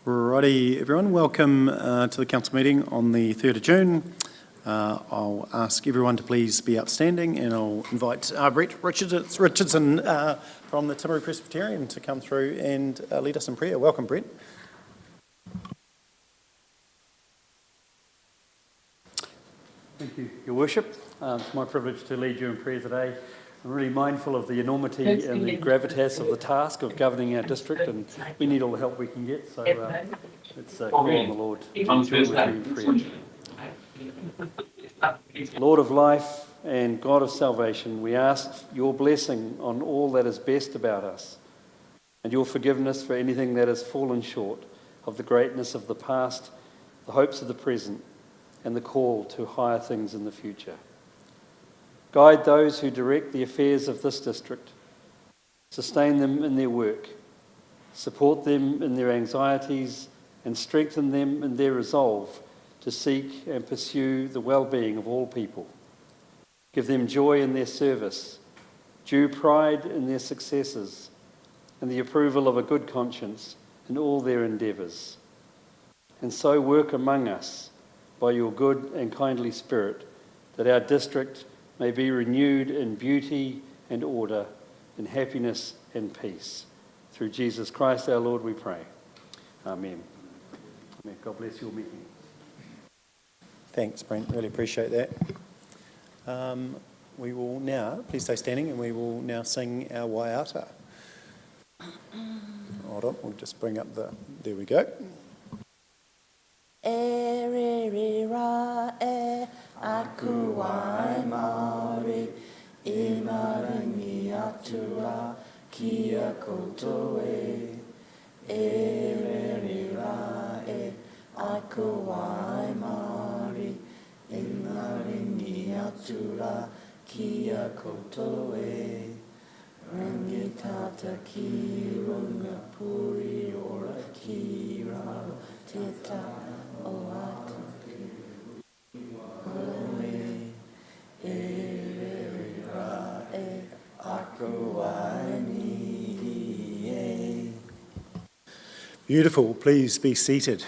Righty, everyone, welcome to the council meeting on the 3rd of June. I'll ask everyone to please be upstanding, and I'll invite Brett Richardson from the Timaru Presbyterian to come through and lead us in prayer. Welcome, Brett. Thank you, Your Worship. It's my privilege to lead you in prayer today. I'm really mindful of the enormity and the gravitas of the task of governing our district, and we need all the help we can get, so let's call on the Lord to join with me in prayer. Lord of life and God of salvation, we ask your blessing on all that is best about us, and your forgiveness for anything that has fallen short of the greatness of the past, the hopes of the present, and the call to higher things in the future. Guide those who direct the affairs of this district. Sustain them in their work. Support them in their anxieties and strengthen them in their resolve to seek and pursue the well-being of all people. Give them joy in their service, due pride in their successes, and the approval of a good conscience in all their endeavours. And so work among us by your good and kindly spirit, that our district may be renewed in beauty and order, in happiness and peace. Through Jesus Christ our Lord we pray. Amen. Amen. God bless your meeting. Thanks, Brent. Really appreciate that. We will now, please stay standing, and we will now sing our Waiata. Hold on, we'll just bring up there we go. E re re ra e aku wai Māori I maringi atura ki a koutou e. E re re ra e aku wai Māori I maringi atura ki a koutou e. Rangi tata ki runga puri ora ki raro te ta o atu ki oe e re ra e aku wai ni e. Beautiful. Please be seated.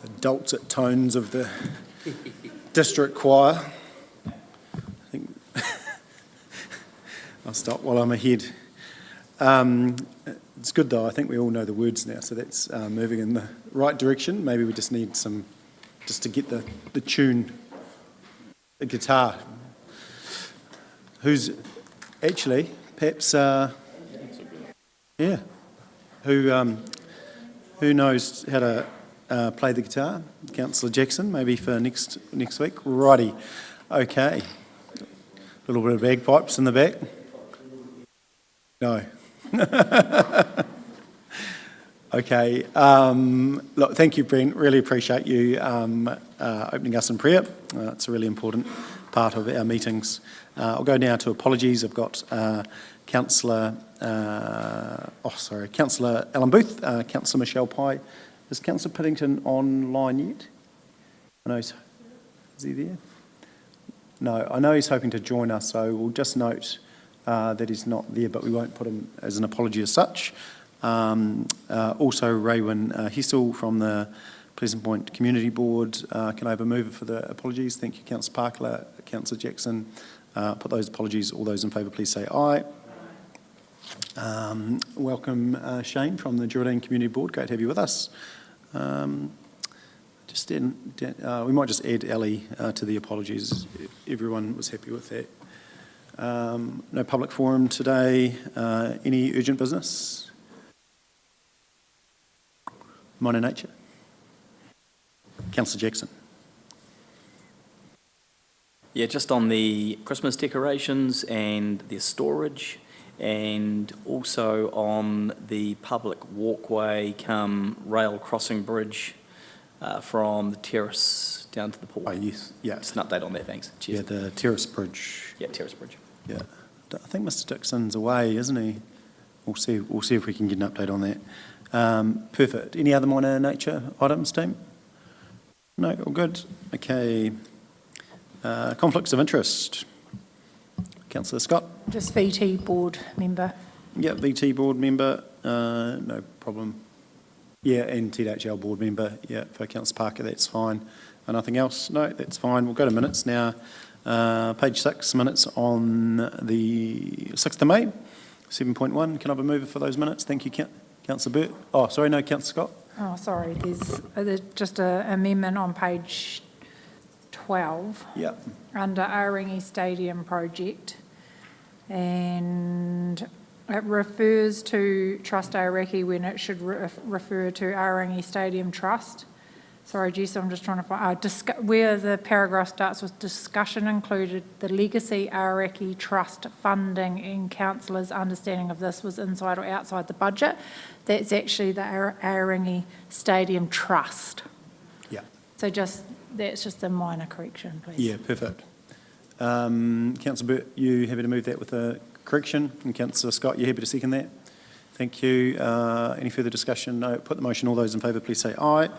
The dulcet tones of the district choir. I think I'll stop while I'm ahead. It's good though, I think we all know the words now, so that's moving in the right direction. Maybe we just need some, just to get the tune, the guitar. Who's, actually, perhaps, yeah, who knows how to play the guitar? Councillor Jackson, maybe for next week. Righty, okay. A little bit of bagpipes in the back. No. Okay. Look, thank you, Brent. Really appreciate you opening us in prayer. It's a really important part of our meetings. I'll go now to apologies. I've got Councillor Alan Booth, Councillor Michelle Pye. Is Councillor Piddington online yet? I know is he there? No, I know he's hoping to join us, so we'll just note that he's not there, but we won't put him as an apology as such. Also, Raywin Hessel from the Pleasant Point Community Board. Can I have a mover for the apologies? Thank you, Councillor Parker, Councillor Jackson. Put those apologies. All those in favour, please say aye. Welcome, Shane from the Geraldine Community Board. Great to have you with us. We might just add Ellie to the apologies. Everyone was happy with that. No public forum today. Any urgent business? Minor nature. Councillor Jackson. Yeah, just on the Christmas decorations and their storage, and also on the public walkway come rail crossing bridge from the terrace down to the port. Oh, yes, yeah. Just an update on that, thanks. Cheers. Yeah, the terrace bridge. Yeah, terrace bridge. Yeah, I think Mr Dixon's away, isn't he? We'll see if we can get an update on that. Perfect. Any other minor nature items, team? No, all good. Okay. Conflicts of interest. Councillor Scott? Just VT board member. Yeah, VT board member, no problem. Yeah, and THL board member, yeah, for Councillor Parker, that's fine. And nothing else? No, that's fine. We'll go to minutes now. Page 6, minutes on the 6th of May, 7.1. Can I have a mover for those minutes? Thank you, Councillor Burt. Oh, sorry, no, Councillor Scott. Oh, sorry, there's just an amendment on page 12 Yeah. under Aorangi Stadium project. And it refers to Trust Aoraki when it should refer to Aorangi Stadium Trust. Sorry, Jess, I'm just trying to find, where the paragraph starts with discussion included the Legacy Aoraki Trust funding and councillors' understanding of this was inside or outside the budget. That's actually the Aorangi Stadium Trust. Yeah. So that's just a minor correction, please. Yeah, perfect. Councillor Burt, you happy to move that with a correction? And Councillor Scott, you happy to second that? Thank you. Any further discussion? No. Put the motion. All those in favour, please say aye.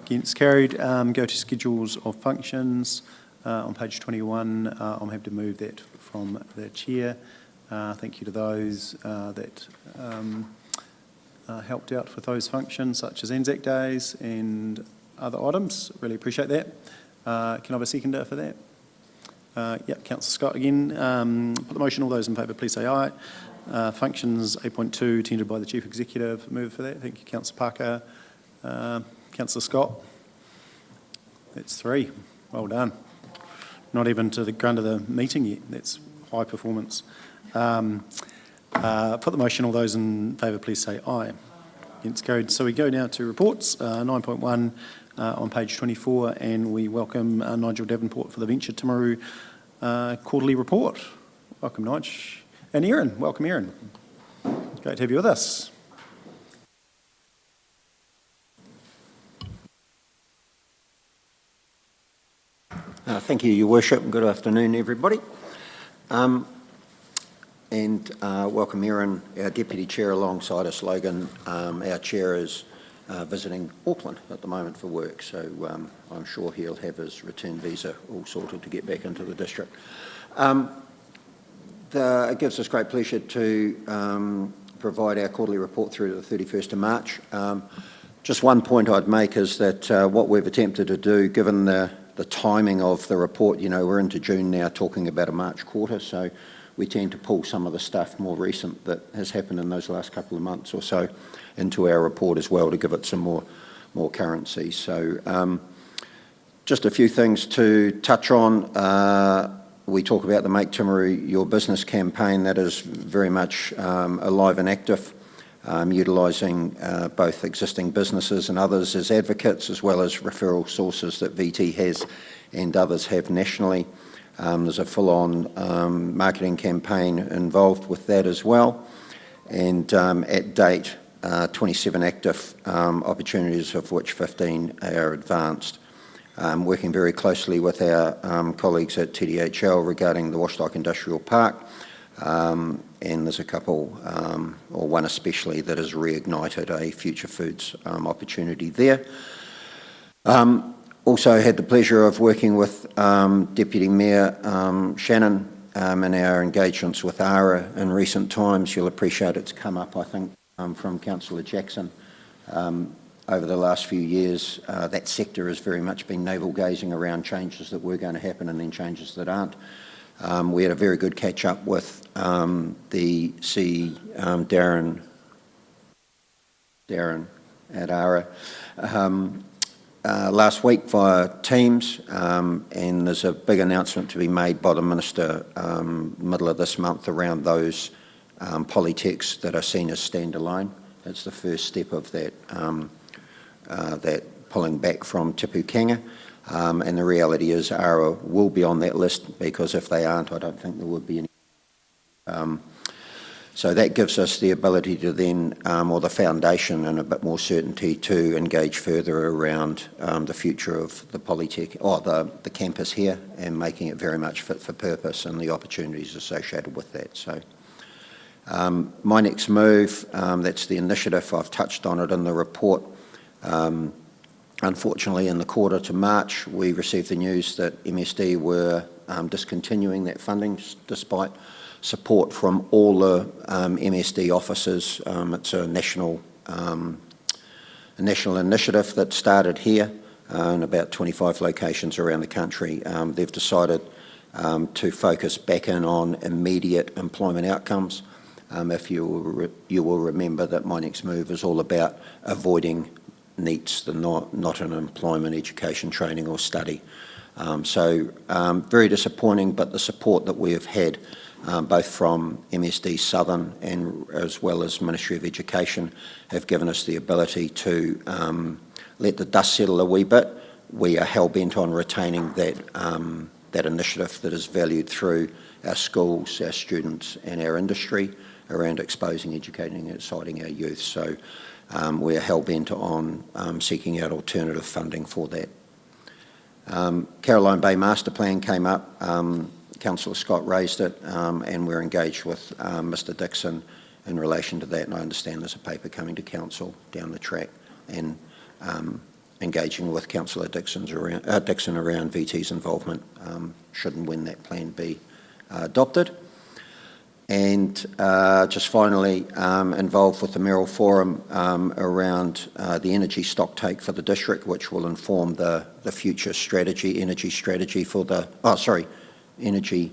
Against, carried. Go to schedules of functions. On page 21, I'm happy to move that from the chair. Thank you to those that helped out with those functions, such as Anzac Days and other items. Really appreciate that. Can I have a seconder for that? Yeah, Councillor Scott again. Put the motion. All those in favour, please say aye. Functions 8.2, tended by the Chief Executive. Move for that. Thank you, Councillor Parker. Councillor Scott. That's 3. Well done. Not even to the grunt of the meeting yet. That's high performance. Put the motion. All those in favour, please say aye. Against, carried. So we go now to reports. 9.1 on page 24, and we welcome Nigel Davenport for the Venture Timaru quarterly report. Welcome, Nigel. And Erin, welcome Erin. Great to have you with us. Thank you, Your Worship, and good afternoon, everybody. And welcome Erin, our Deputy Chair, alongside us. Logan, our Chair, is visiting Auckland at the moment for work, so I'm sure he'll have his return visa all sorted to get back into the district. It gives us great pleasure to provide our quarterly report through to the 31st of March. Just one point I'd make is that what we've attempted to do, given the timing of the report, we're into June now talking about a March quarter, so we tend to pull some of the stuff more recent that has happened in those last couple of months or so into our report as well to give it some more currency. So just a few things to touch on. We talk about the Make Timaru Your Business campaign. That is very much alive and active, utilising both existing businesses and others as advocates, as well as referral sources that VT has and others have nationally. There's a full-on marketing campaign involved with that as well. And at date, 27 active opportunities, of which 15 are advanced. Working very closely with our colleagues at TDHL regarding the Washdock Industrial Park, and there's a couple, or one especially, that has reignited a Future Foods opportunity there. Also had the pleasure of working with Deputy Mayor Shannon in our engagements with ARA in recent times. You'll appreciate it's come up, I think, from Councillor Jackson. Over the last few years, that sector has very much been navel-gazing around changes that were going to happen and then changes that aren't. We had a very good catch-up with the Darren at ARA last week via Teams, and there's a big announcement to be made by the Minister middle of this month around those polytechs that are seen as standalone. That's the first step of that that pulling back from Tipukanga, and the reality is ARA will be on that list, because if they aren't, I don't think there would be any. So that gives us the ability to then, or the foundation and a bit more certainty to engage further around the future of the Polytech, or the campus here, and making it very much fit for purpose and the opportunities associated with that. So my next move, that's the initiative, I've touched on it in the report. unfortunately, in the quarter to March, we received the news that MSD were discontinuing that funding despite support from all the MSD officers. It's a national initiative that started here in about 25 locations around the country. They've decided to focus back in on immediate employment outcomes. If you will remember that My Next Move is all about avoiding NEETs, not an employment, education, training or study. So very disappointing, but the support that we have had both from MSD Southern and as well as Ministry of Education have given us the ability to let the dust settle a wee bit. We are hell-bent on retaining that initiative that is valued through our schools, our students and our industry around exposing, educating and exciting our youth. So we are hell-bent on seeking out alternative funding for that. Caroline Bay Master Plan came up. Councillor Scott raised it, and we're engaged with Mr Dixon in relation to that, and I understand there's a paper coming to Council down the track, and engaging with Councillor Dixon around VT's involvement should and when that plan be adopted. And just finally, involved with the mayoral forum around the energy stock take for the district, which will inform the future strategy, energy strategy for the, energy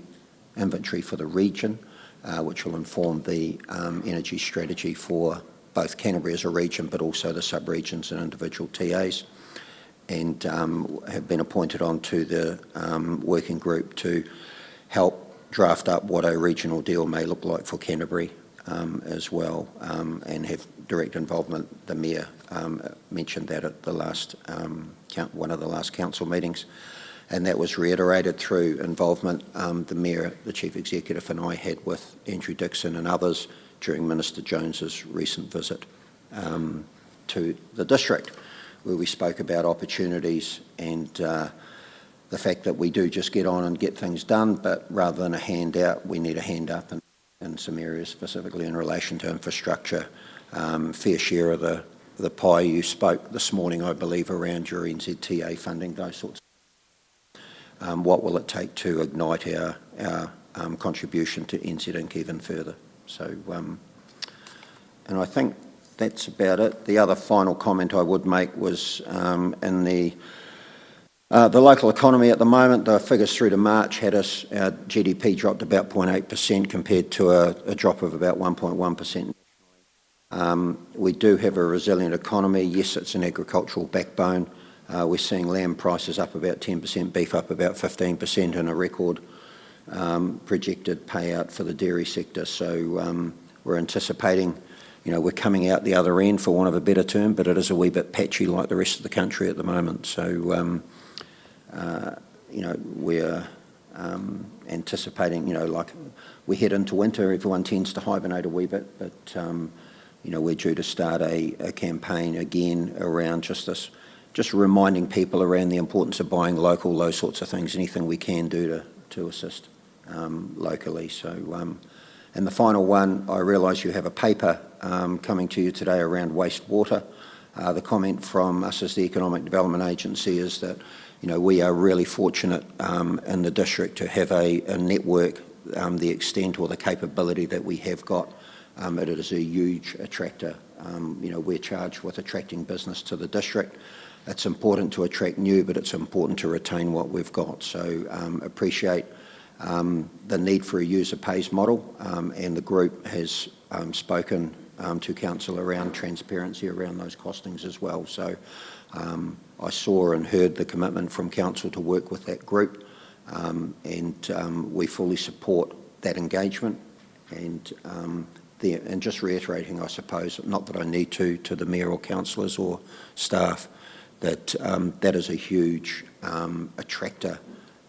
inventory for the region, which will inform the energy strategy for both Canterbury as a region, but also the sub-regions and individual TAs, and have been appointed onto the working group to help draft up what a regional deal may look like for Canterbury as well, and have direct involvement. The Mayor mentioned that at the last one of the last council meetings, and that was reiterated through involvement the Mayor, the Chief Executive and I had with Andrew Dixon and others during Minister Jones's recent visit to the district, where we spoke about opportunities and the fact that we do just get on and get things done, but rather than a handout, we need a hand up in some areas, specifically in relation to infrastructure, fair share of the pie. You spoke this morning, I believe, around your NZTA funding, those sorts of things. What will it take to ignite our contribution to NZ Inc even further? So, and I think that's about it. The other final comment I would make was in the local economy at the moment. The figures through to March had us, our GDP dropped about 0.8% compared to a drop of about 1.1%. We do have a resilient economy. Yes, it's an agricultural backbone. We're seeing lamb prices up about 10%, beef up about 15%, and a record projected payout for the dairy sector. So we're anticipating, we're coming out the other end, for want of a better term, but it is a wee bit patchy like the rest of the country at the moment. So we're anticipating, like we head into winter, everyone tends to hibernate a wee bit, but we're due to start a campaign again around just reminding people around the importance of buying local, those sorts of things, anything we can do to assist locally. So, and the final one, I realise you have a paper coming to you today around wastewater. The comment from us as the Economic Development Agency is that we are really fortunate in the district to have a network, the extent or the capability that we have got. It is a huge attractor. We're charged with attracting business to the district. It's important to attract new, but it's important to retain what we've got. So appreciate the need for a user pays model, and the group has spoken to council around transparency around those costings as well. So I saw and heard the commitment from council to work with that group, and we fully support that engagement. And just reiterating, I suppose, not that I need to the mayor or councillors or staff, that that is a huge attractor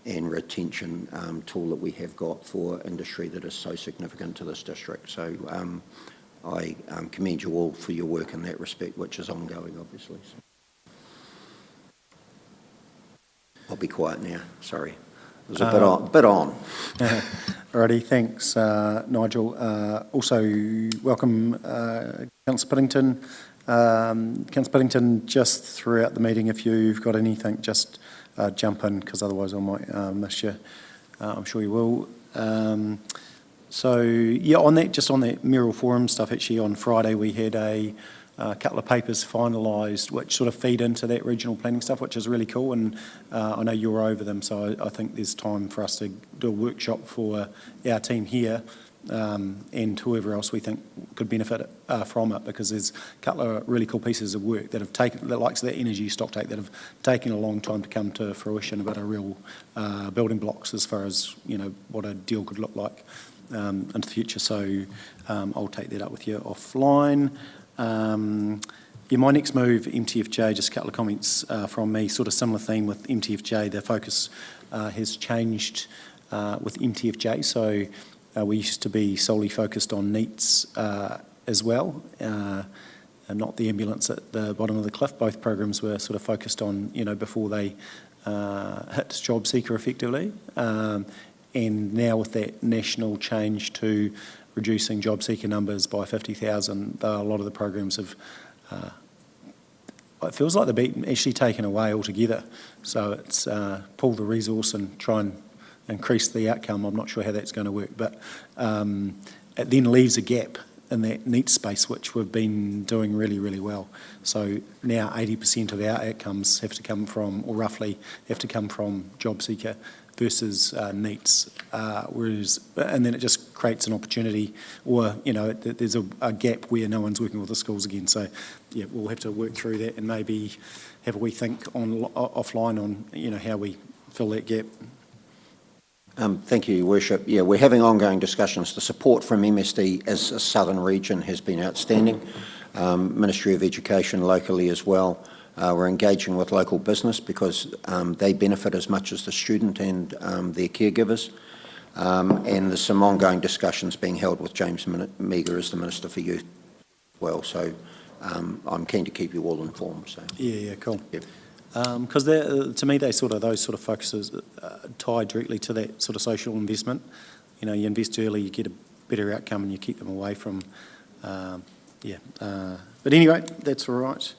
and retention tool that we have got for industry that is so significant to this district. So I commend you all for your work in that respect, which is ongoing, obviously. So I'll be quiet now, sorry. It was a bit on. Alrighty, thanks, Nigel. Also, welcome, Councillor Piddington. Councillor Piddington, just throughout the meeting, if you've got anything, just jump in, because otherwise I might miss you. I'm sure you will. So, yeah, on that mayoral forum stuff, actually on Friday we had a couple of papers finalised which sort of feed into that regional planning stuff, which is really cool, and I know you're over them, so I think there's time for us to do a workshop for our team here and whoever else we think could benefit from it, because there's a couple of really cool pieces of work that have taken, the likes of that energy stocktake, that have taken a long time to come to fruition, but are real building blocks as far as, you know, what a deal could look like into the future. So I'll take that up with you offline. My next move, MTFJ, just a couple of comments from me, sort of similar theme with MTFJ. The focus has changed with MTFJ, so we used to be solely focused on NEETs as well, and not the ambulance at the bottom of the cliff. Both programs were sort of focused on, you know, before they hit job seeker effectively. And now with that national change to reducing job seeker numbers by 50,000, a lot of the programs have, it feels like they're being actually taken away altogether. So it's pull the resource and try and increase the outcome. I'm not sure how that's going to work, but it then leaves a gap in that NEET space, which we've been doing really, really well. So now 80% of our outcomes have to come from, or roughly have to come from job seeker versus NEETs, and then it just creates an opportunity, or, you know, there's a gap where no one's working with the schools again. So, yeah, we'll have to work through that and maybe have a wee think offline on, you know, how we fill that gap. Thank you, Your Worship. Yeah, we're having ongoing discussions. The support from MSD as a southern region has been outstanding. Ministry of Education locally as well. We're engaging with local business because they benefit as much as the student and their caregivers. And there's some ongoing discussions being held with James Meagher as the Minister for Youth as well. So I'm keen to keep you all informed. So. Yeah, cool. Yep. Because to me, those sort of focuses tie directly to that sort of social investment. You know, you invest early, you get a better outcome, and you keep them away from, But anyway, that's all right.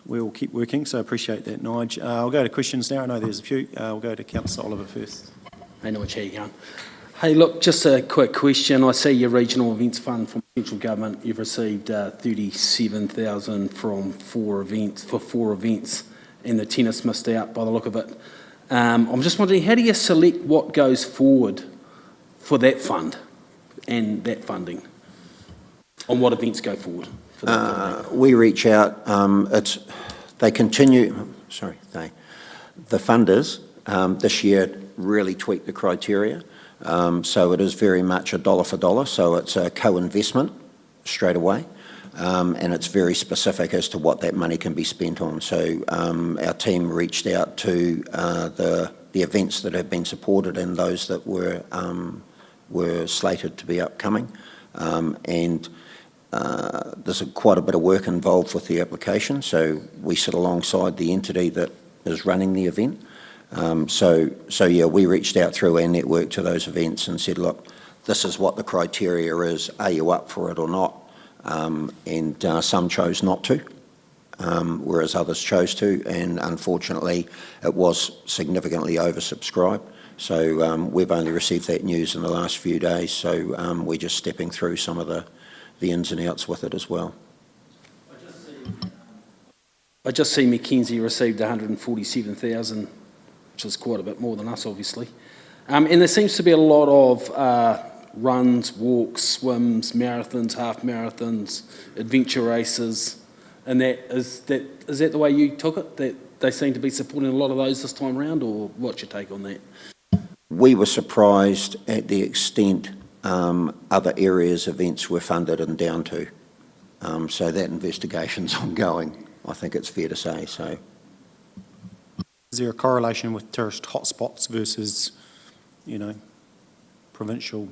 We'll keep working, so I appreciate that, Nige. I'll go to questions now. I know there's a few. We'll go to Councillor Oliver first. Hey, Nige, how you going? Hey, look, just a quick question. I see your regional events fund from central government. You've received 37,000 from four events, and the tennis missed out by the look of it. I'm just wondering, how do you select what goes forward for that fund and that funding? On what events go forward for that funding? We reach out. The funders this year really tweaked the criteria. So it is very much a dollar for dollar. So it's a co-investment straight away. And it's very specific as to what that money can be spent on. So our team reached out to the events that have been supported and those that were slated to be upcoming. And there's quite a bit of work involved with the application. So we sit alongside the entity that is running the event. So yeah, we reached out through our network to those events and said, look, this is what the criteria is. Are you up for it or not? And some chose not to, whereas others chose to, and unfortunately it was significantly oversubscribed. So we've only received that news in the last few days, so we're just stepping through some of the ins and outs with it as well. I just see Mackenzie received 147,000, which is quite a bit more than us, obviously. And there seems to be a lot of runs, walks, swims, marathons, half marathons, adventure races, and is that the way you took it? That they seem to be supporting a lot of those this time around, or what's your take on that? We were surprised at the extent other areas events were funded and down to. So that investigation's ongoing, I think it's fair to say. So, is there a correlation with tourist hotspots versus, you know, provincial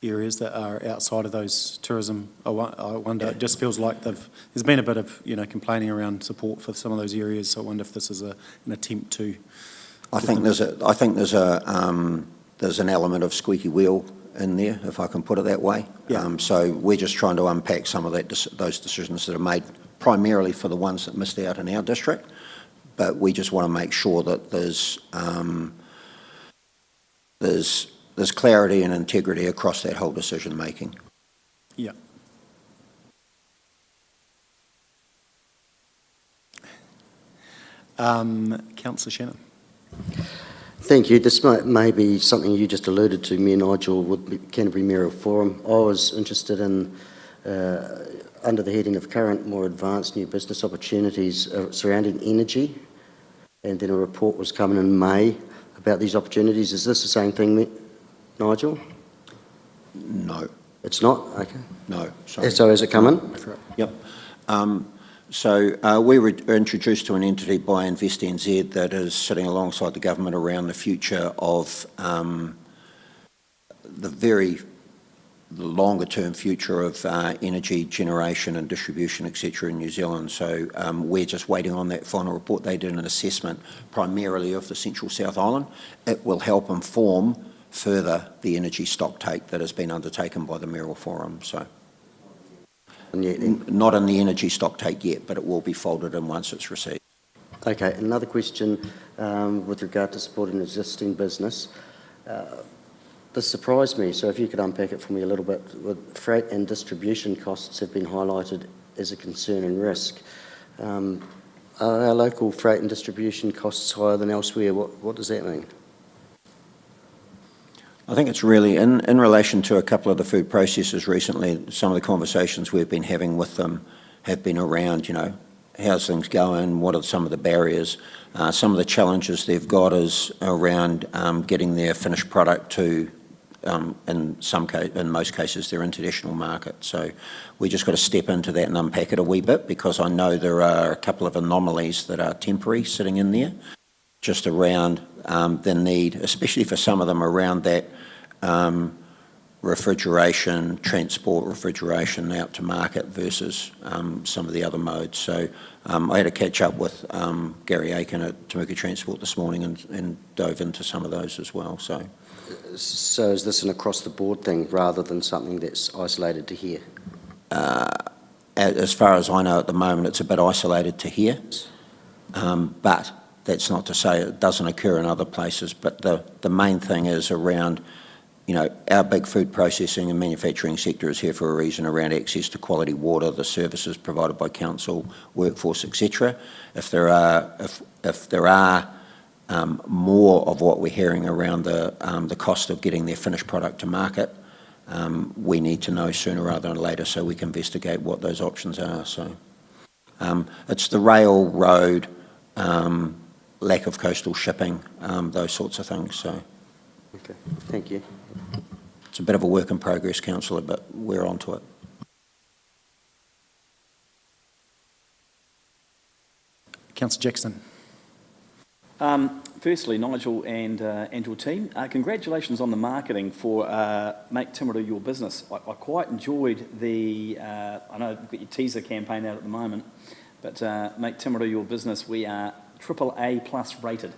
areas that are outside of those tourism? I wonder. It just feels like there's been a bit of, you know, complaining around support for some of those areas. So I wonder if this is an attempt to. I think there's an element of squeaky wheel in there, if I can put it that way. Yeah. So we're just trying to unpack some of those decisions that are made primarily for the ones that missed out in our district, but we just want to make sure that there's clarity and integrity across that whole decision making. Yeah. Councillor Shannon. Thank you. This may be something you just alluded to, Mayor Nigel, with the Canterbury Mayoral Forum. I was interested in, under the heading of current, more advanced new business opportunities surrounding energy, and then a report was coming in May about these opportunities. Is this the same thing, Nigel? No. It's not? Okay. No, sorry. So has it come in? Yep. So we were introduced to an entity by InvestNZ that is sitting alongside the government around the future of the longer term future of energy generation and distribution, etc. in New Zealand. So we're just waiting on that final report. They did an assessment primarily of the Central South Island. It will help inform further the energy stocktake that has been undertaken by the Mayoral Forum. So. Not in the energy stocktake yet, but it will be folded in once it's received. Okay, another question with regard to supporting existing business. This surprised me, so if you could unpack it for me a little bit. With freight and distribution costs have been highlighted as a concern and risk. Are our local freight and distribution costs higher than elsewhere? What does that mean? I think it's really in relation to a couple of the food processors recently. Some of the conversations we've been having with them have been around, how's things going, what are some of the barriers. Some of the challenges they've got is around getting their finished product to, in most cases, their international market. So we just got to step into that and unpack it a wee bit, because I know there are a couple of anomalies that are temporary sitting in there, just around the need, especially for some of them, around that transport refrigeration out to market versus some of the other modes. So I had a catch up with Gary Aiken at Temuka Transport this morning and dove into some of those as well. So is this an across the board thing rather than something that's isolated to here? As far as I know at the moment, it's a bit isolated to here, but that's not to say it doesn't occur in other places. But the main thing is around, our big food processing and manufacturing sector is here for a reason, around access to quality water, the services provided by council, workforce, etc. If there are more of what we're hearing around the cost of getting their finished product to market, we need to know sooner rather than later so we can investigate what those options are. So it's the rail, road, lack of coastal shipping, those sorts of things. So, okay, thank you. It's a bit of a work in progress, Councillor, but we're on to it. Councillor Jackson. Firstly, Nigel and your team, congratulations on the marketing for Make Timaru Your Business. I quite enjoyed I know you've got your teaser campaign out at the moment, but Make Timaru Your Business, we are AAA+ rated.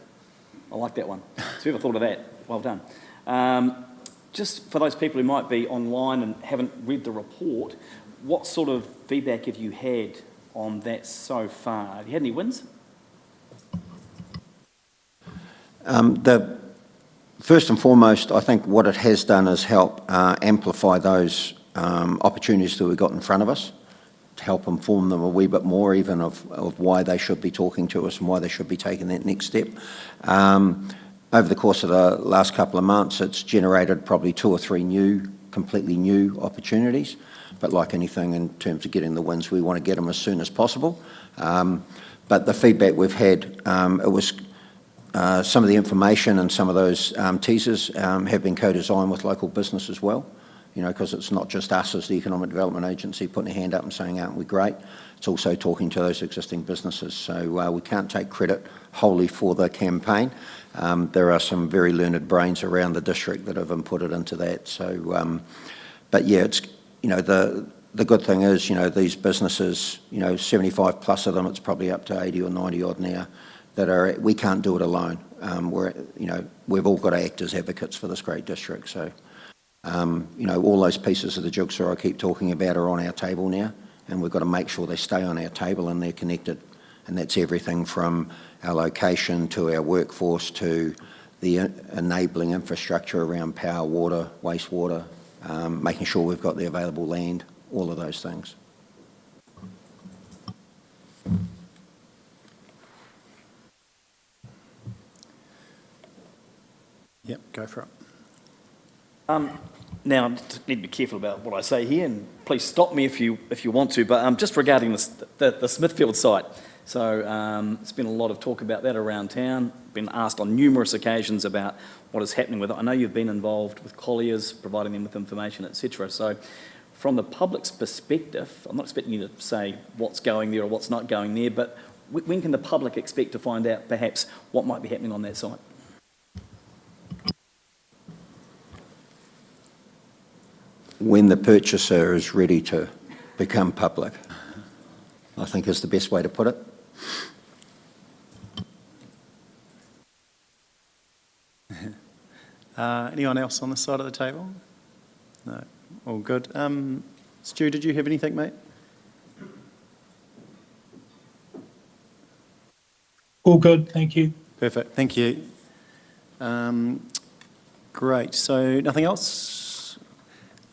I like that one. So whoever thought of that, well done. Just for those people who might be online and haven't read the report, what sort of feedback have you had on that so far? Have you had any wins? First and foremost, I think what it has done is help amplify those opportunities that we've got in front of us, to help inform them a wee bit more even of why they should be talking to us and why they should be taking that next step. Over the course of the last couple of months, it's generated probably 2 or 3 completely new opportunities. But like anything in terms of getting the wins, we want to get them as soon as possible. But the feedback we've had, it was some of the information and some of those teasers have been co-designed with local business as well. Because it's not just us as the Economic Development Agency putting a hand up and saying, aren't we great? It's also talking to those existing businesses. So we can't take credit wholly for the campaign. There are some very learned brains around the district that have inputted into that. So, but yeah, it's, the good thing is, these businesses, 75 plus of them, it's probably up to 80 or 90 odd now, we can't do it alone. We've all got to act as advocates for this great district. So All those pieces of the jigsaw I keep talking about are on our table now, and we've got to make sure they stay on our table and they're connected. And that's everything from our location to our workforce to the enabling infrastructure around power, water, wastewater, making sure we've got the available land, all of those things. Yep, go for it. Now, I need to be careful about what I say here, and please stop me if you want to, but just regarding the Smithfield site. So there's been a lot of talk about that around town, been asked on numerous occasions about what is happening with it. I know you've been involved with Colliers, providing them with information, etc. So from the public's perspective, I'm not expecting you to say what's going there or what's not going there, but when can the public expect to find out perhaps what might be happening on that site? When the purchaser is ready to become public, I think is the best way to put it. Anyone else on this side of the table? No, all good. Stu, did you have anything, mate? All good, thank you. Perfect, thank you. Great, so nothing else?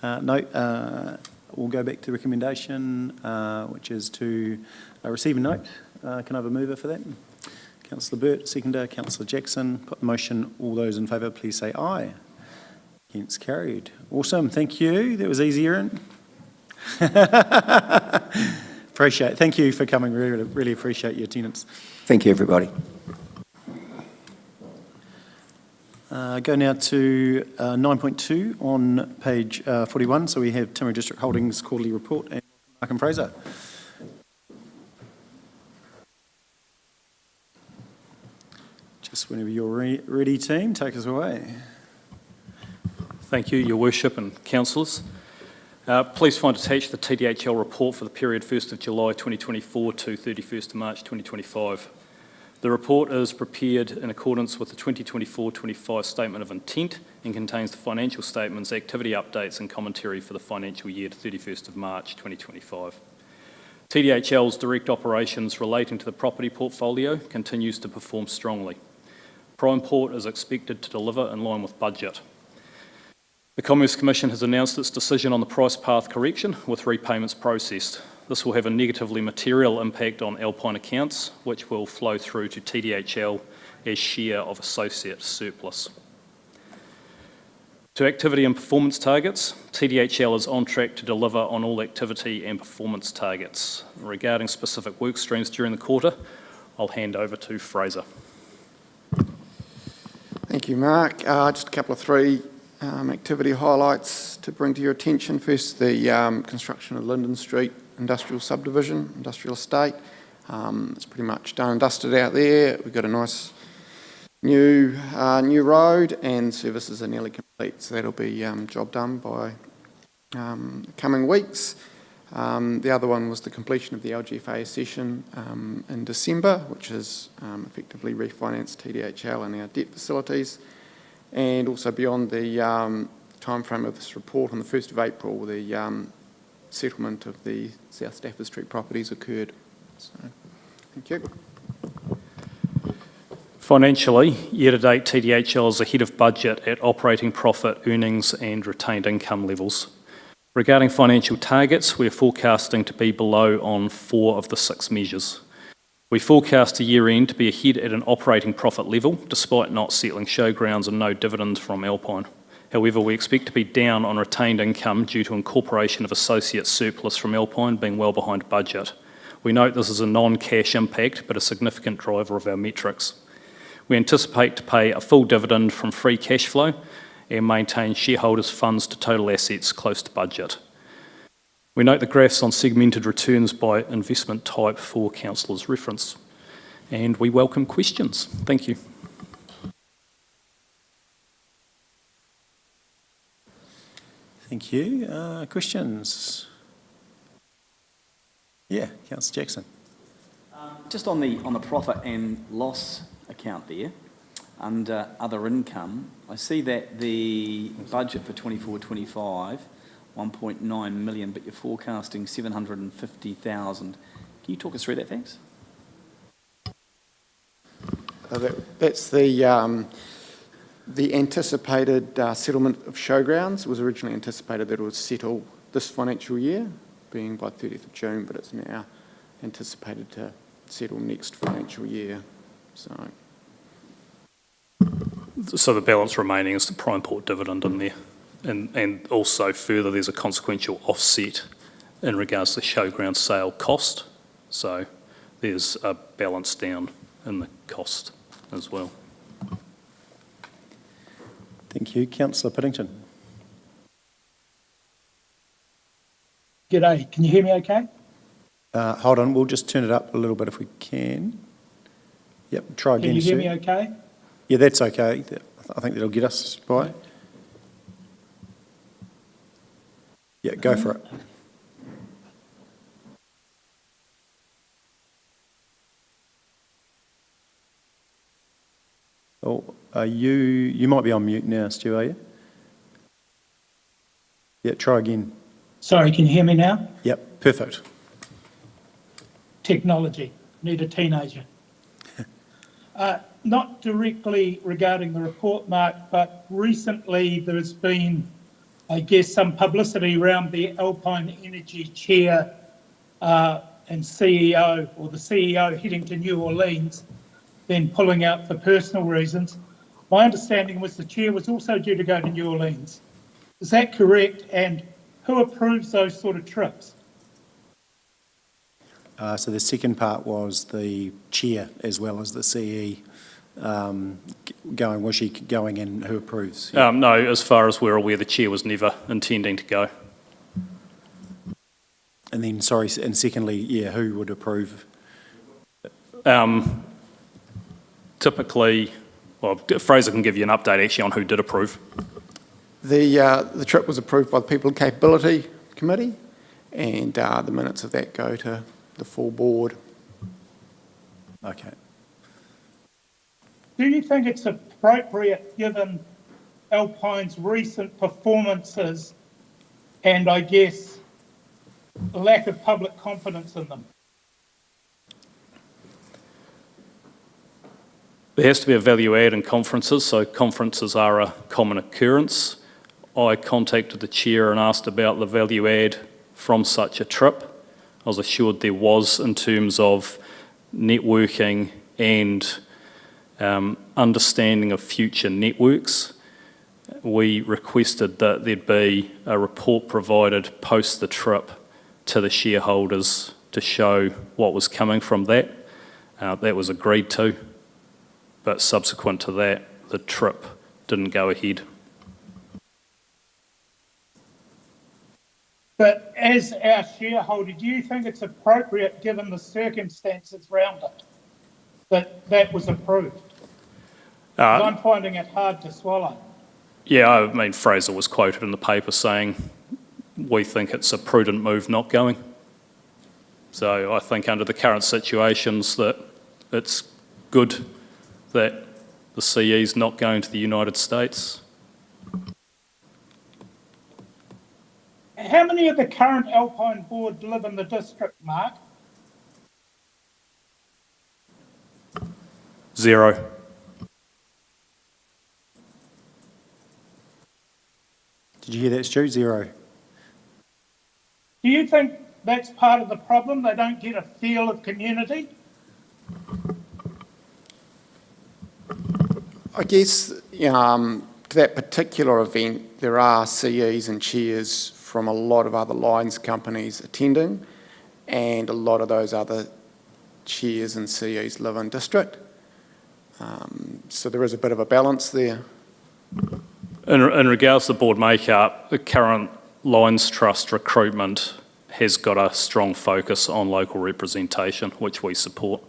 No, we'll go back to recommendation, which is to receive a note. Can I have a mover for that? Councillor Burt, seconder. Councillor Jackson, put the motion. All those in favour, please say aye. Against, carried. Awesome, thank you. That was easy, Erin. Appreciate it. Thank you for coming. Really appreciate your attendance. Thank you, everybody. Go now to 9.2 on page 41. So we have Timaru District Holdings quarterly report and Malcolm Fraser. Just whenever you're ready, team, take us away. Thank you, Your Worship and councillors. Please find attached the TDHL report for the period 1st of July 2024 to 31st of March 2025. The report is prepared in accordance with the 2024-25 Statement of Intent and contains the financial statements, activity updates and commentary for the financial year to 31st of March 2025. TDHL's direct operations relating to the property portfolio continues to perform strongly. Prime Port is expected to deliver in line with budget. The Commerce Commission has announced its decision on the price path correction with repayments processed. This will have a negatively material impact on Alpine accounts, which will flow through to TDHL as share of associate surplus. To activity and performance targets, TDHL is on track to deliver on all activity and performance targets. Regarding specific work streams during the quarter, I'll hand over to Fraser. Thank you, Mark. Just a couple of three activity highlights to bring to your attention. First, the construction of Linden Street Industrial Subdivision, Industrial Estate. It's pretty much done and dusted out there. We've got a nice new road and services are nearly complete, so that'll be job done by coming weeks. The other one was the completion of the LGFA session in December, which has effectively refinanced TDHL and our debt facilities. And also beyond the time frame of this report, on the 1st of April, the settlement of the South Stafford Street properties occurred. So, thank you. Financially, year-to-date TDHL is ahead of budget at operating profit, earnings and retained income levels. Regarding financial targets, we are forecasting to be below on 4 of the 6 measures. We forecast a year-end to be ahead at an operating profit level, despite not settling showgrounds and no dividends from Alpine. However, we expect to be down on retained income due to incorporation of associate surplus from Alpine being well behind budget. We note this is a non-cash impact, but a significant driver of our metrics. We anticipate to pay a full dividend from free cash flow and maintain shareholders' funds to total assets close to budget. We note the graphs on segmented returns by investment type for councillors' reference. And we welcome questions. Thank you. Thank you. Questions? Yeah, Councillor Jackson. Just on the profit and loss account there, under other income, I see that the budget for 24-25, 1.9 million, but you're forecasting 750,000. Can you talk us through that, thanks? That's the anticipated settlement of showgrounds. It was originally anticipated that it would settle this financial year, being by 30th of June, but it's now anticipated to settle next financial year. So the balance remaining is the Prime Port dividend in there. And also further, there's a consequential offset in regards to showground sale cost. So there's a balance down in the cost as well. Thank you. Councillor Piddington. G'day, can you hear me okay? Hold on, we'll just turn it up a little bit if we can. Yep, try again, Can you hear sir. me okay? Yeah, that's okay. I think that'll get us by. Yeah, go for it. Oh, you might be on mute now, Stu, are you? Yeah, try again. Sorry, can you hear me now? Yep, perfect. Technology, need a teenager. Not directly regarding the report, Mark, but recently there's been, I guess, some publicity around the Alpine Energy chair and CEO, or the CEO heading to New Orleans, then pulling out for personal reasons. My understanding was the chair was also due to go to New Orleans. Is that correct? And who approves those sort of trips? So the second part was the chair as well as the CE going. Was she going and who approves? No, as far as we're aware, the chair was never intending to go. And then, sorry, and secondly, yeah, who would approve? Typically, well, Fraser can give you an update actually on who did approve. The trip was approved by the People and Capability Committee, and the minutes of that go to the full board. Okay. Do you think it's appropriate, given Alpine's recent performances and, I guess, lack of public confidence in them? There has to be a value add in conferences, so conferences are a common occurrence. I contacted the chair and asked about the value add from such a trip. I was assured there was in terms of networking and understanding of future networks. We requested that there'd be a report provided post the trip to the shareholders to show what was coming from that. That was agreed to, but subsequent to that, the trip didn't go ahead. But as our shareholder, do you think it's appropriate, given the circumstances around it, that that was approved? 'Cause I'm finding it hard to swallow. Yeah, I mean, Fraser was quoted in the paper saying, we think it's a prudent move not going. So I think under the current situations that it's good that the CE's not going to the United States. How many of the current Alpine board live in the district, Mark? 0. Did you hear that, Stu? 0. Do you think that's part of the problem? They don't get a feel of community? I guess to that particular event, there are CEs and chairs from a lot of other lines companies attending, and a lot of those other chairs and CEs live in district. So there is a bit of a balance there. In regards to the board makeup, the current Lions Trust recruitment has got a strong focus on local representation, which we support.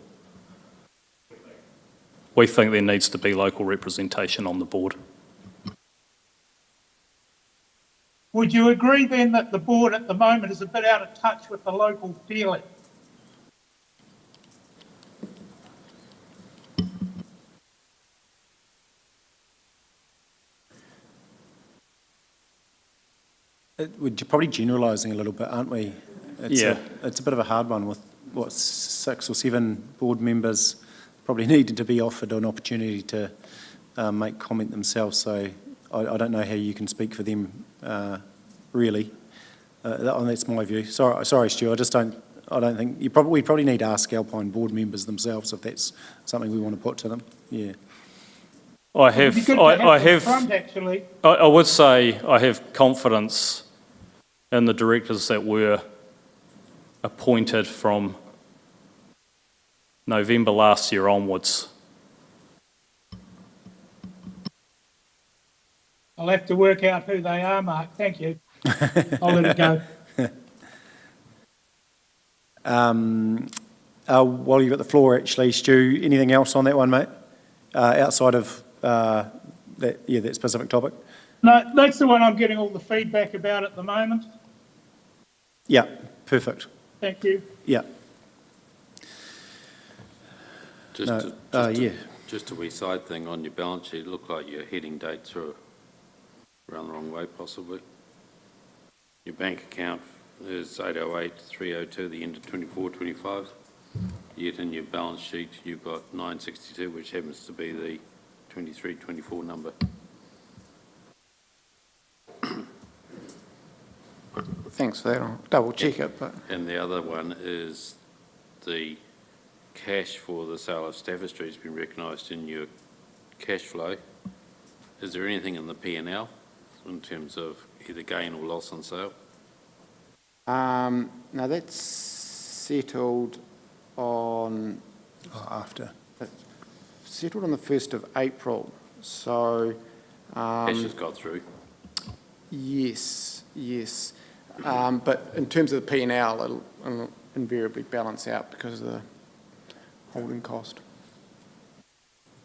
We think there needs to be local representation on the board. Would you agree then that the board at the moment is a bit out of touch with the local feeling? We're probably generalising a little bit, aren't we? Yeah. It's a bit of a hard one with, 6 or 7 board members probably needed to be offered an opportunity to make comment themselves, so I don't know how you can speak for them, really. That's my view. Sorry, Stu, I don't think, we probably need to ask Alpine board members themselves if that's something we want to put to them, yeah. I It'd be have, good to I have them have, front, actually. I would say I have confidence in the directors that were appointed from November last year onwards. I'll have to work out who they are, Mark. Thank you. I'll let it go. While you've got the floor, actually, Stu, anything else on that one, mate? Outside of that specific topic? No, that's the one I'm getting all the feedback about at the moment. Yeah, perfect. Thank you. Yeah. Just a wee side thing on your balance sheet, it looked like your heading dates are around the wrong way possibly. Your bank account is 808,302 the end of 24-25, yet in your balance sheet you've got 962, which happens to be the 23-24 number. Thanks for that. I'll double check it, but And the other one is the cash for the sale of Stafford Street has been recognised in your cash flow. Is there anything in the P&L in terms of either gain or loss on sale? no, that's settled on After. settled on the 1st of April. So Cash has got through. yes. But in terms of the P&L, it'll invariably balance out because of the holding cost.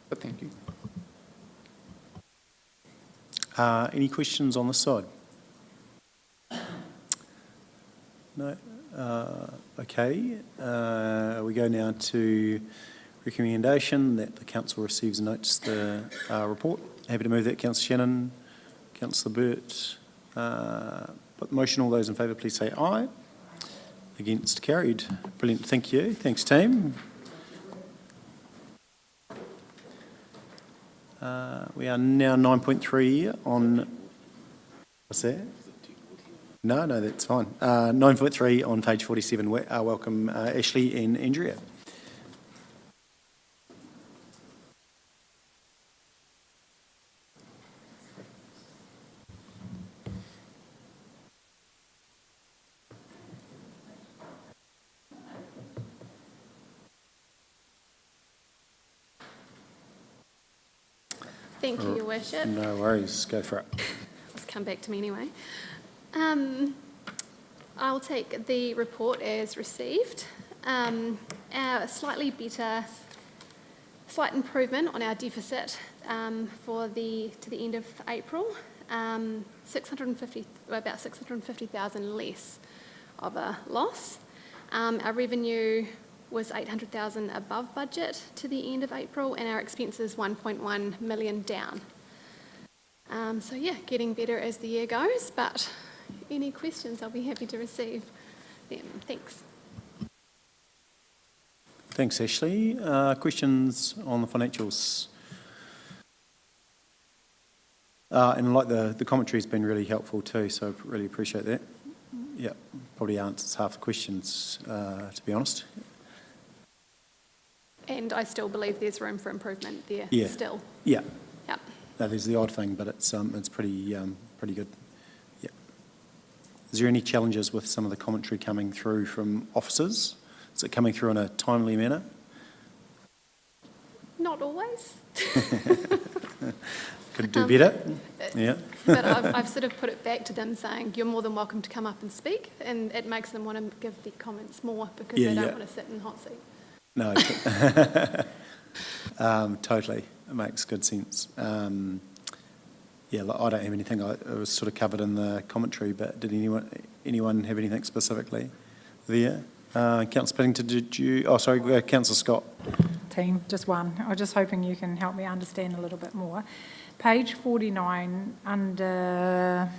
But thank you. Any questions on this side? No? Okay. We go now to recommendation that the council receives and notes the report. Happy to move that, Councillor Shannon, Councillor Burt. Put the motion, all those in favour please say aye. Against, carried. Brilliant, thank you. Thanks, team. We are now 9.3 on, what's that? No, that's fine. 9.3 on page 47. Welcome Ashley and Andrea. Thank you, Your Worship. No worries, go for it. It's come back to me anyway. I'll take the report as received. Our slight improvement on our deficit to the end of April, about 650,000 less of a loss. Our revenue was 800,000 above budget to the end of April, and our expenses 1.1 million down. So yeah, getting better as the year goes, but any questions, I'll be happy to receive them. Thanks. Thanks, Ashley. Questions on the financials? And like the commentary's been really helpful too, so really appreciate that. Yeah, probably answers half the questions, to be honest. And I still believe there's room for improvement there still. Yeah. Yep. No, there's the odd thing, but it's pretty good. Yeah. Is there any challenges with some of the commentary coming through from officers? Is it coming through in a timely manner? Not always. Could do better. Yeah. But I've sort of put it back to them saying, you're more than welcome to come up and speak, and it makes them want to give their comments more because they don't want to sit in the hot seat. No, totally. It makes good sense. Yeah, like, I don't have anything. It was sort of covered in the commentary, but did anyone have anything specifically there? Councillor Piddington, did you? Oh, sorry, Councillor Scott. Team, just one. I was just hoping you can help me understand a little bit more. Page 49 under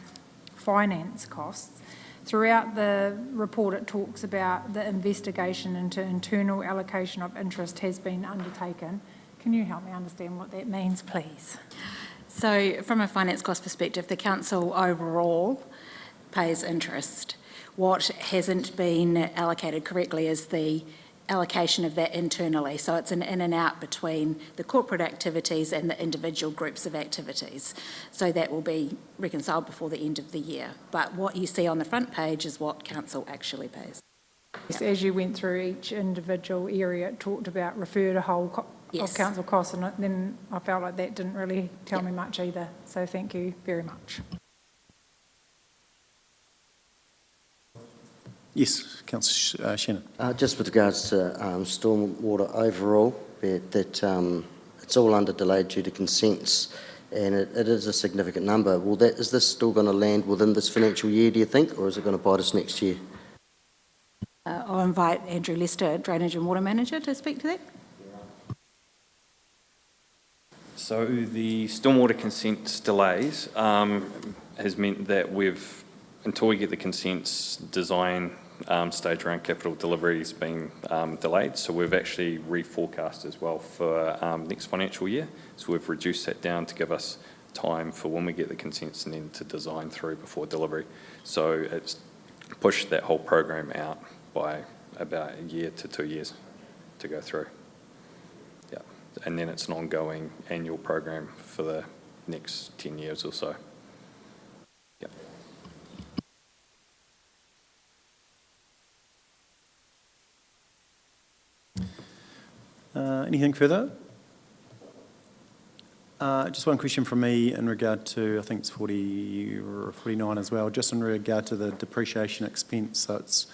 finance costs. Throughout the report, it talks about the investigation into internal allocation of interest has been undertaken. Can you help me understand what that means, please? So from a finance cost perspective, the council overall pays interest. What hasn't been allocated correctly is the allocation of that internally. So it's an in and out between the corporate activities and the individual groups of activities. So that will be reconciled before the end of the year. But what you see on the front page is what council actually pays. As you went through each individual area, it talked about refer to whole of council costs, and then I felt like that didn't really tell me much either. So thank you very much. Yes, Councillor Shannon. Just with regards to stormwater overall, that it's all under delayed due to consents, and it is a significant number. Is this still going to land within this financial year, do you think, or is it going to bite us next year? I'll invite Andrew Lester, Drainage and Water Manager, to speak to that. So the stormwater consents delays has meant that until we get the consents, design stage around capital delivery has been delayed. So we've actually reforecast as well for next financial year. So we've reduced that down to give us time for when we get the consents and then to design through before delivery. So it's pushed that whole program out by about a year to 2 years to go through. Yeah, and then it's an ongoing annual program for the next 10 years or so. Yeah. Anything further? Just one question from me in regard to, I think it's 40 or 49 as well, just in regard to the depreciation expense. So it's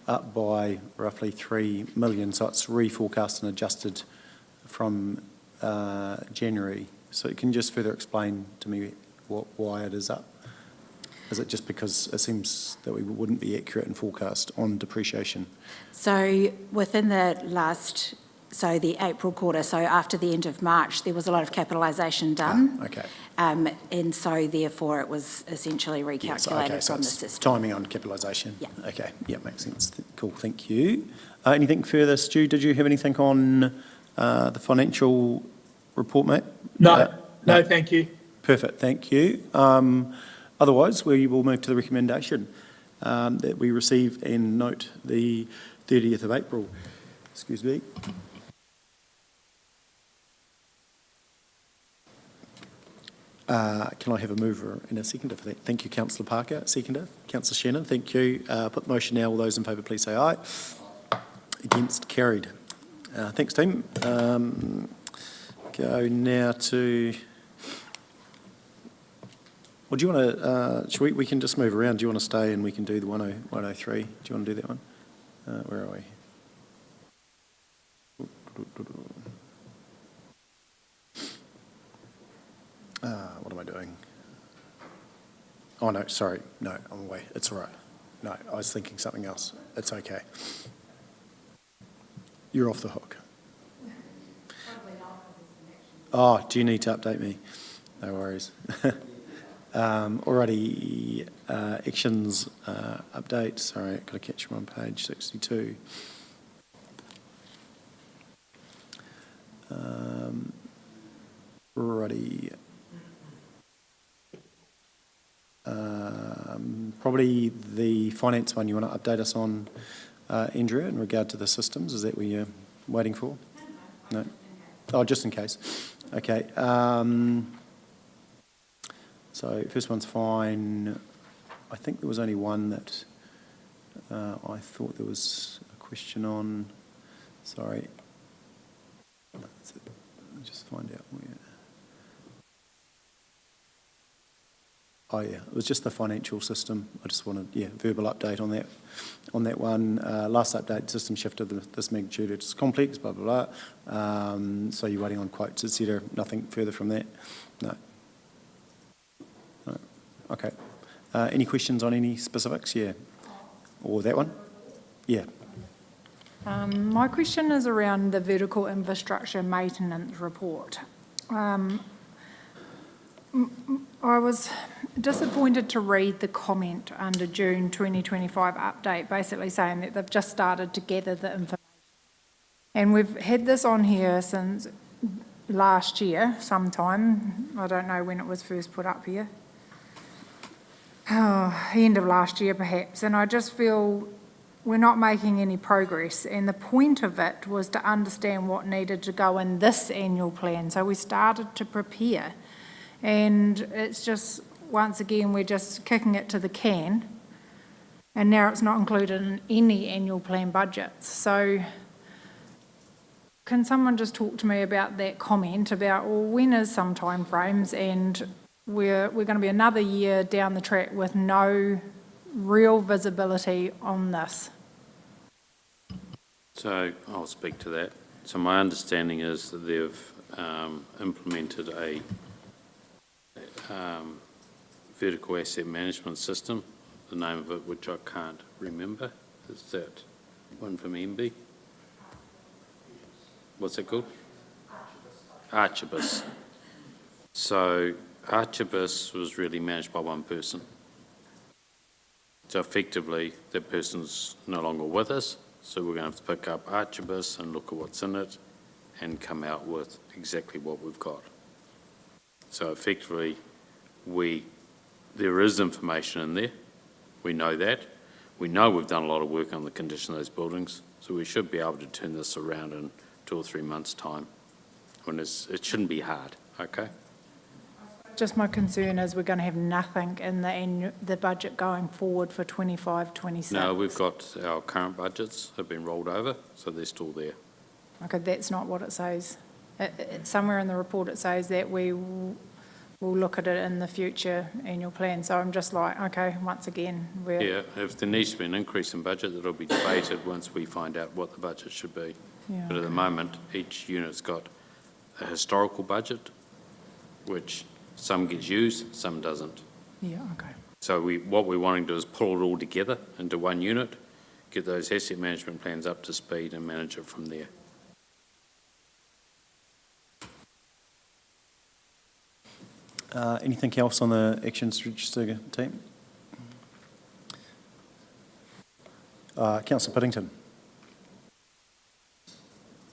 up by roughly 3 million, so it's reforecast and adjusted from January. So can you just further explain to me why it is up? Is it just because it seems that we wouldn't be accurate in forecast on depreciation? So within the April quarter, so after the end of March, there was a lot of capitalisation done. Okay. And so therefore it was essentially recalculated from the system. Timing on capitalisation? Yeah. Okay, yeah, makes sense. Cool, thank you. Anything further, Stu? Did you have anything on the financial report, mate? No, thank you. Perfect, thank you. Otherwise, we will move to the recommendation that we receive and note the 30th of April. Excuse me. Can I have a mover and a seconder for that? Thank you, Councillor Parker. Seconder, Councillor Shannon, thank you. Put the motion now. All those in favour, please say aye. Against, carried. Thanks, team. Go now to... Well, do you want to... we can just move around. Do you want to stay and we can do the 103? Do you want to do that one? Where are we? What am I doing? Oh, no, sorry. No, I'm away. It's all right. No, I was thinking something else. It's okay. You're off the hook. Oh, do you need to update me? No worries. Alrighty, actions update. Sorry, got to catch you on page 62. Alrighty. Probably the finance one you want to update us on, Andrea, in regard to the systems. Is that what you're waiting for? No? Oh, just in case. Okay. So first one's fine. I think there was only one that I thought there was a question on. Sorry. That's it. I'll just find out where. Oh yeah, it was just the financial system. I just wanted, verbal update on that one. Last update, system shifted this magnitude. It's complex, blah, blah, blah. So you're waiting on quotes, etc. Nothing further from that? No. No. Okay. Any questions on any specifics? Yeah. Or that one? Yeah. My question is around the vertical infrastructure maintenance report. disappointed to read the comment under June 2025 update, basically saying that they've just started to gather the information. And we've had this on here since last year sometime. I don't know when it was first put up here. End of last year perhaps. And I just feel we're not making any progress. And the point of it was to understand what needed to go in this annual plan. So we started to prepare. And it's just, once again, we're just kicking it to the can. And now it's not included in any annual plan budgets. So can someone just talk to me about that comment about, well, when is some timeframes, and we're going to be another year down the track with no real visibility on this? So I'll speak to that. So my understanding is that they've implemented a vertical asset management system, the name of it which I can't remember. Is that one from MB? What's it called? Archibus. So Archibus was really managed by one person. So effectively, that person's no longer with us, so we're going to have to pick up Archibus and look at what's in it and come out with exactly what we've got. So effectively, there is information in there. We know that. We know we've done a lot of work on the condition of those buildings, so we should be able to turn this around in 2 or 3 months' time. When it shouldn't be hard, okay? Just my concern is we're going to have nothing in the budget going forward for 25, 26. No, we've got our current budgets have been rolled over, so they're still there. Okay, that's not what it says. Somewhere in the report it says that we will look at it in the future annual plan. So I'm just like, okay, once again, we're... Yeah, if there needs to be an increase in budget, that'll be debated once we find out what the budget should be. Yeah, But at the moment, each unit's got a historical budget, which some gets used, some doesn't. Yeah, okay. So what we're wanting to do is pull it all together into one unit, get those asset management plans up to speed and manage it from there. Anything else on the actions register team? Councillor Piddington.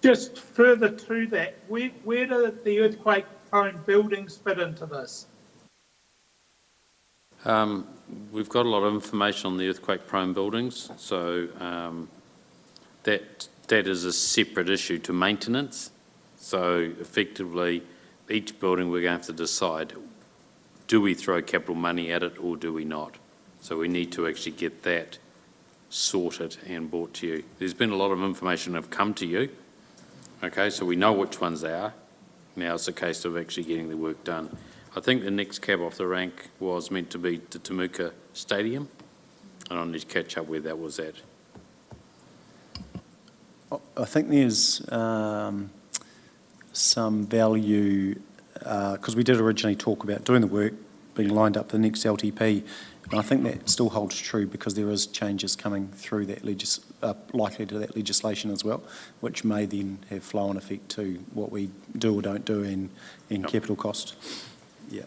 Just further to that, where do the earthquake-prone buildings fit into this? We've got a lot of information on the earthquake-prone buildings, so that is a separate issue to maintenance. So effectively, each building we're going to have to decide, do we throw capital money at it or do we not? So we need to actually get that sorted and brought to you. There's been a lot of information that have come to you. Okay, so we know which ones they are. Now it's a case of actually getting the work done. I think the next cab off the rank was meant to be the Temuka Stadium, and I need to catch up where that was at. I think there's some value, because we did originally talk about doing the work, being lined up for the next LTP, and I think that still holds true because there is changes coming through that likely to that legislation as well, which may then have flow-on effect to what we do or don't do in capital cost. Yeah.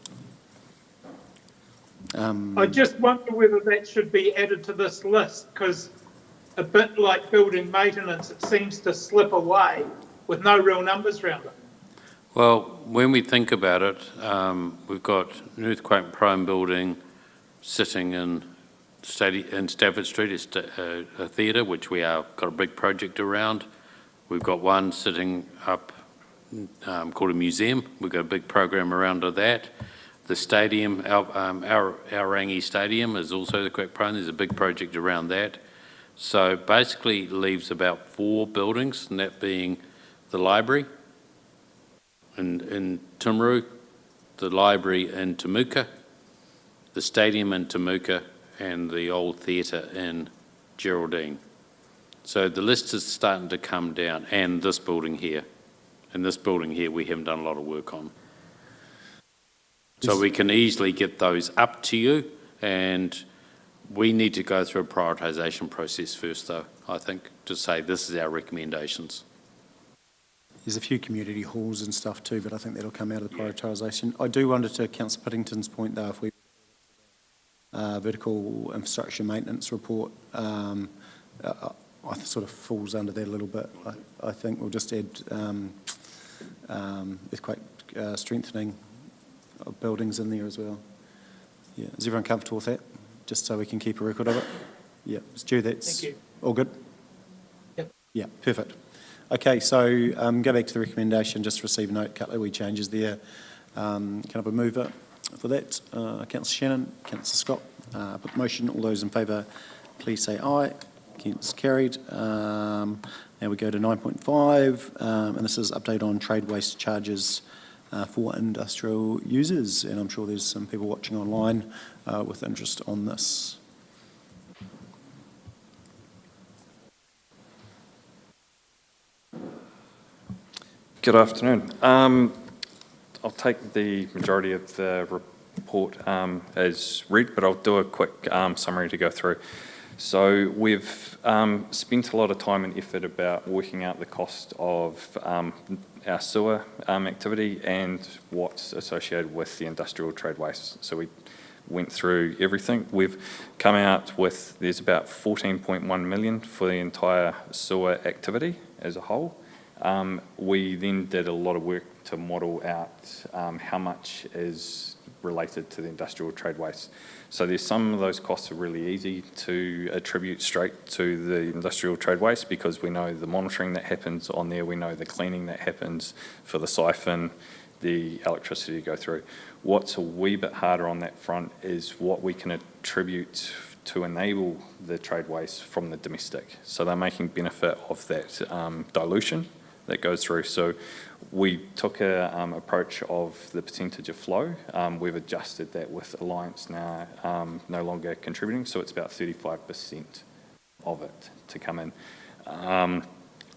I just wonder whether that should be added to this list, because a bit like building maintenance, it seems to slip away with no real numbers around it. Well, when we think about it, we've got an earthquake-prone building sitting in Stafford Street, a theatre, which we have got a big project around. We've got one sitting up called a museum. We've got a big program around that. The stadium, our Rangi Stadium, is also earthquake-prone. There's a big project around that. So basically it leaves about 4 buildings, and that being the library in Timaru, the library in Temuka, the stadium in Temuka, and the old theatre in Geraldine. So the list is starting to come down, and this building here. And this building here we haven't done a lot of work on. So we can easily get those up to you, and we need to go through a prioritisation process first, though, I think, to say this is our recommendations. There's a few community halls and stuff too, but I think that'll come out of the prioritisation. I do wonder, to Councillor Piddington's point though, if we vertical infrastructure maintenance report sort of falls under that a little bit. I think we'll just add earthquake strengthening of buildings in there as well. Yeah, is everyone comfortable with that? Just so we can keep a record of it? Yeah, Stu, that's Thank you. all good? Yep. Yeah, perfect. Okay, so go back to the recommendation, just receive a note, a couple of wee changes there. Can I have a mover for that? Councillor Shannon, Councillor Scott, put the motion. All those in favour, please say aye. Against carried. Now we go to 9.5, and this is update on trade waste charges for industrial users, and I'm sure there's some people watching online with interest on this. Good afternoon. I'll take the majority of the report as read, but I'll do a quick summary to go through. So we've spent a lot of time and effort about working out the cost of our sewer activity and what's associated with the industrial trade waste. So we went through everything. We've come out with, there's about 14.1 million for the entire sewer activity as a whole. We then did a lot of work to model out how much is related to the industrial trade waste. So there's some of those costs are really easy to attribute straight to the industrial trade waste because we know the monitoring that happens on there, we know the cleaning that happens for the siphon, the electricity to go through. What's a wee bit harder on that front is what we can attribute to enable the trade waste from the domestic. So they're making benefit of that dilution that goes through. So we took a approach of the percentage of flow. We've adjusted that with Alliance now no longer contributing, so it's about 35% of it to come in.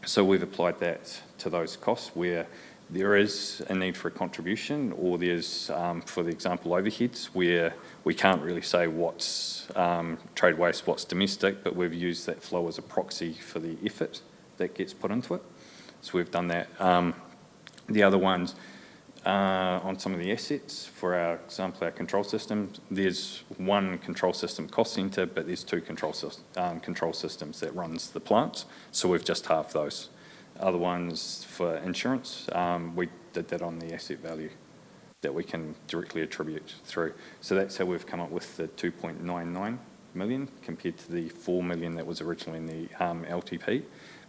So we've applied that to those costs where there is a need for a contribution, or there's, for the example, overheads, where we can't really say what's trade waste, what's domestic, but we've used that flow as a proxy for the effort that gets put into it. So we've done that. The other ones, on some of the assets, for our example, our control systems, there's one control system cost centre, but there's two control systems that runs the plants. So we've just halved those. Other ones for insurance, we did that on the asset value that we can directly attribute through. So that's how we've come up with the 2.99 million compared to the 4 million that was originally in the LTP.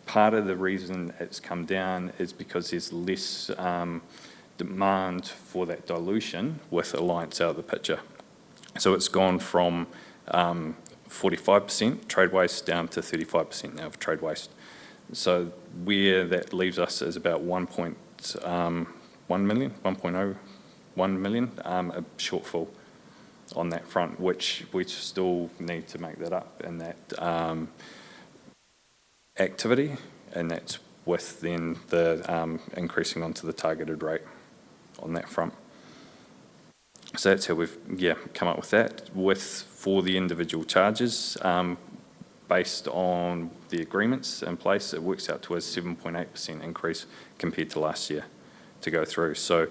Part of the reason it's come down is because there's less demand for that dilution with Alliance out of the picture. So it's gone from 45% trade waste down to 35% now of trade waste. So where that leaves us is about 1.1 million, 1.01 million, a shortfall on that front, which we still need to make that up in that activity, and that's with then the increasing onto the targeted rate on that front. So that's how we've come up with that. For the individual charges, based on the agreements in place, it works out to a 7.8% increase compared to last year to go through. So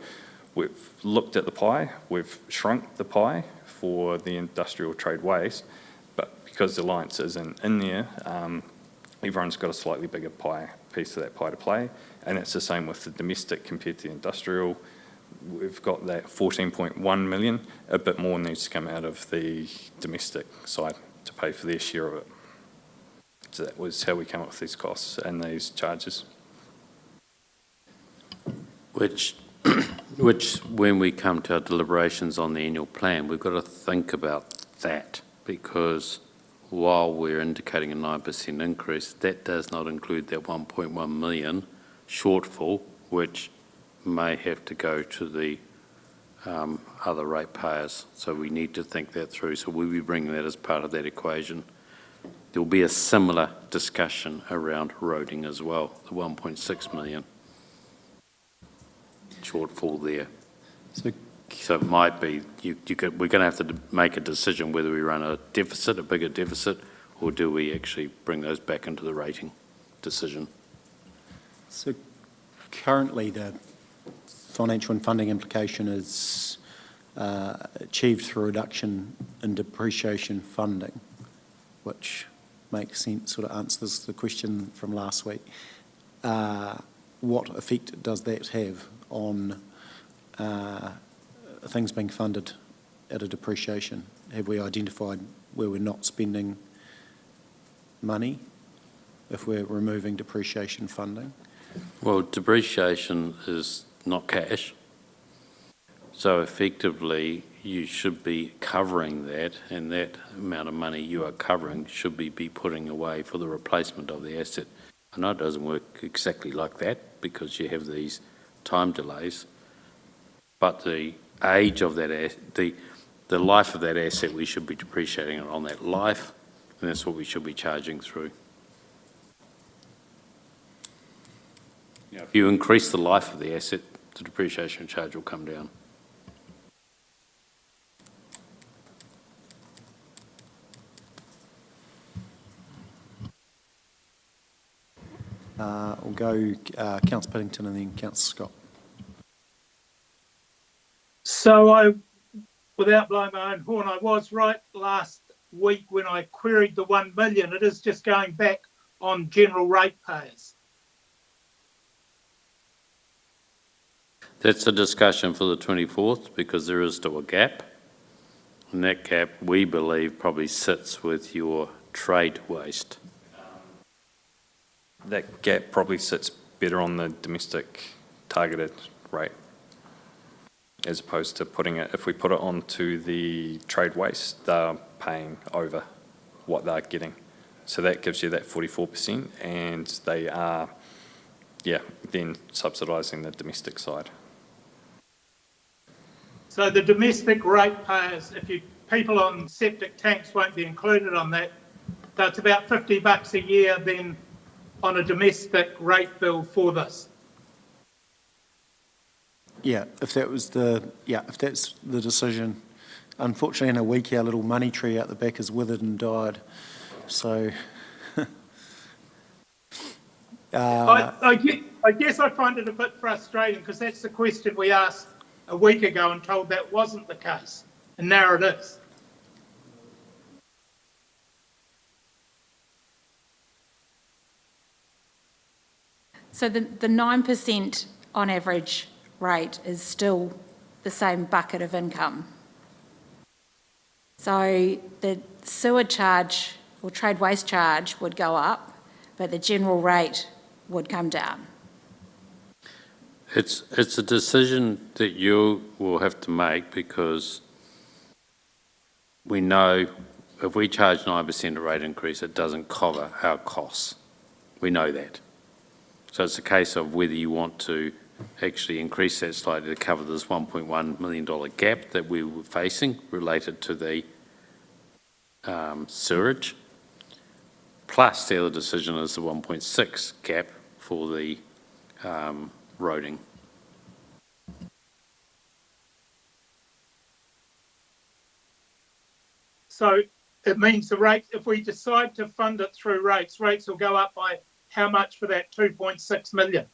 we've looked at the pie, we've shrunk the pie for the industrial trade waste, but because the Alliance isn't in there, everyone's got a slightly bigger piece of that pie to play, and it's the same with the domestic compared to the industrial. We've got that 14.1 million, a bit more needs to come out of the domestic side to pay for their share of it. So that was how we came up with these costs and these charges. Which when we come to our deliberations on the annual plan, we've got to think about that, because while we're indicating a 9% increase, that does not include that 1.1 million shortfall, which may have to go to the other ratepayers. So we need to think that through. So we'll be bringing that as part of that equation. There will be a similar discussion around roading as well, the 1.6 million shortfall there. So it might be, we're going to have to make a decision whether we run a deficit, a bigger deficit, or do we actually bring those back into the rating decision. So currently the financial and funding implication is achieved through reduction in depreciation funding, which makes sense, sort of answers the question from last week. What effect does that have on things being funded at a depreciation? Have we identified where we're not spending money if we're removing depreciation funding? Well, depreciation is not cash. So effectively, you should be covering that, and that amount of money you are covering should be putting away for the replacement of the asset. I know it doesn't work exactly like that because you have these time delays, but the age of that, the life of that asset, we should be depreciating it on that life, and that's what we should be charging through. If you increase the life of the asset, the depreciation charge will come down. We'll go Councillor Piddington and then Councillor Scott. So without blowing my own horn, I was right last week when I queried the 1 million. It is just going back on general ratepayers. That's a discussion for the 24th because there is still a gap. And that gap, we believe, probably sits with your trade waste. That gap probably sits better on the domestic targeted rate as opposed to putting it, if we put it onto the trade waste, they're paying over what they're getting. So that gives you that 44%, and they are, then subsidising the domestic side. So the domestic ratepayers, people on septic tanks won't be included on that. So it's about $50 a year then on a domestic rate bill for this. Yeah, if that's the decision. Unfortunately, in a week, our little money tree out the back is withered and died. So, I guess I find it a bit frustrating because that's the question we asked a week ago and told that wasn't the case, and now it is. So the 9% on average rate is still the same bucket of income. So the sewer charge or trade waste charge would go up, but the general rate would come down. It's a decision that you will have to make because we know if we charge 9% a rate increase, it doesn't cover our costs. We know that. So it's a case of whether you want to actually increase that slightly to cover this $1.1 million gap that we were facing related to the sewerage. Plus the other decision is the 1.6 gap for the roading. So it means the rates, if we decide to fund it through rates will go up by how much for that 2.6 million?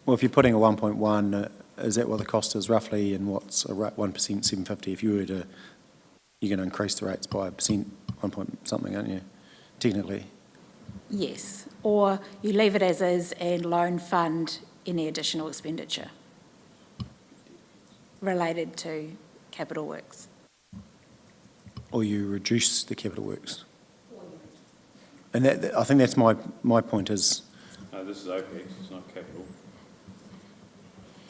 well, if you're putting a 1.1, is that what the cost is roughly, and what's a 1%, 750? If you were to, you're going to increase the rates by 1%, 1 point something, aren't you, technically? Yes, or you leave it as is and loan fund any additional expenditure related to capital works. Or you reduce the capital works. And that, I think that's my point is... No, this is OPEX, it's not capital.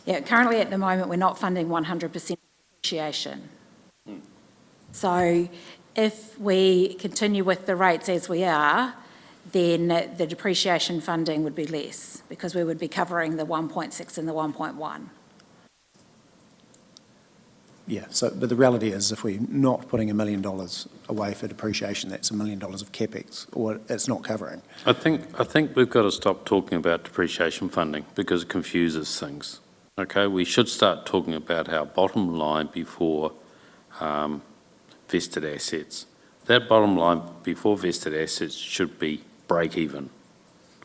Yeah, currently at the moment we're not funding 100% depreciation. So if we continue with the rates as we are, then the depreciation funding would be less because we would be covering the 1.6 and the 1.1. Yeah, so, but the reality is if we're not putting $1 million away for depreciation, that's $1 million of capex, or it's not covering. I think we've got to stop talking about depreciation funding because it confuses things. Okay, we should start talking about our bottom line before vested assets. That bottom line before vested assets should be break even.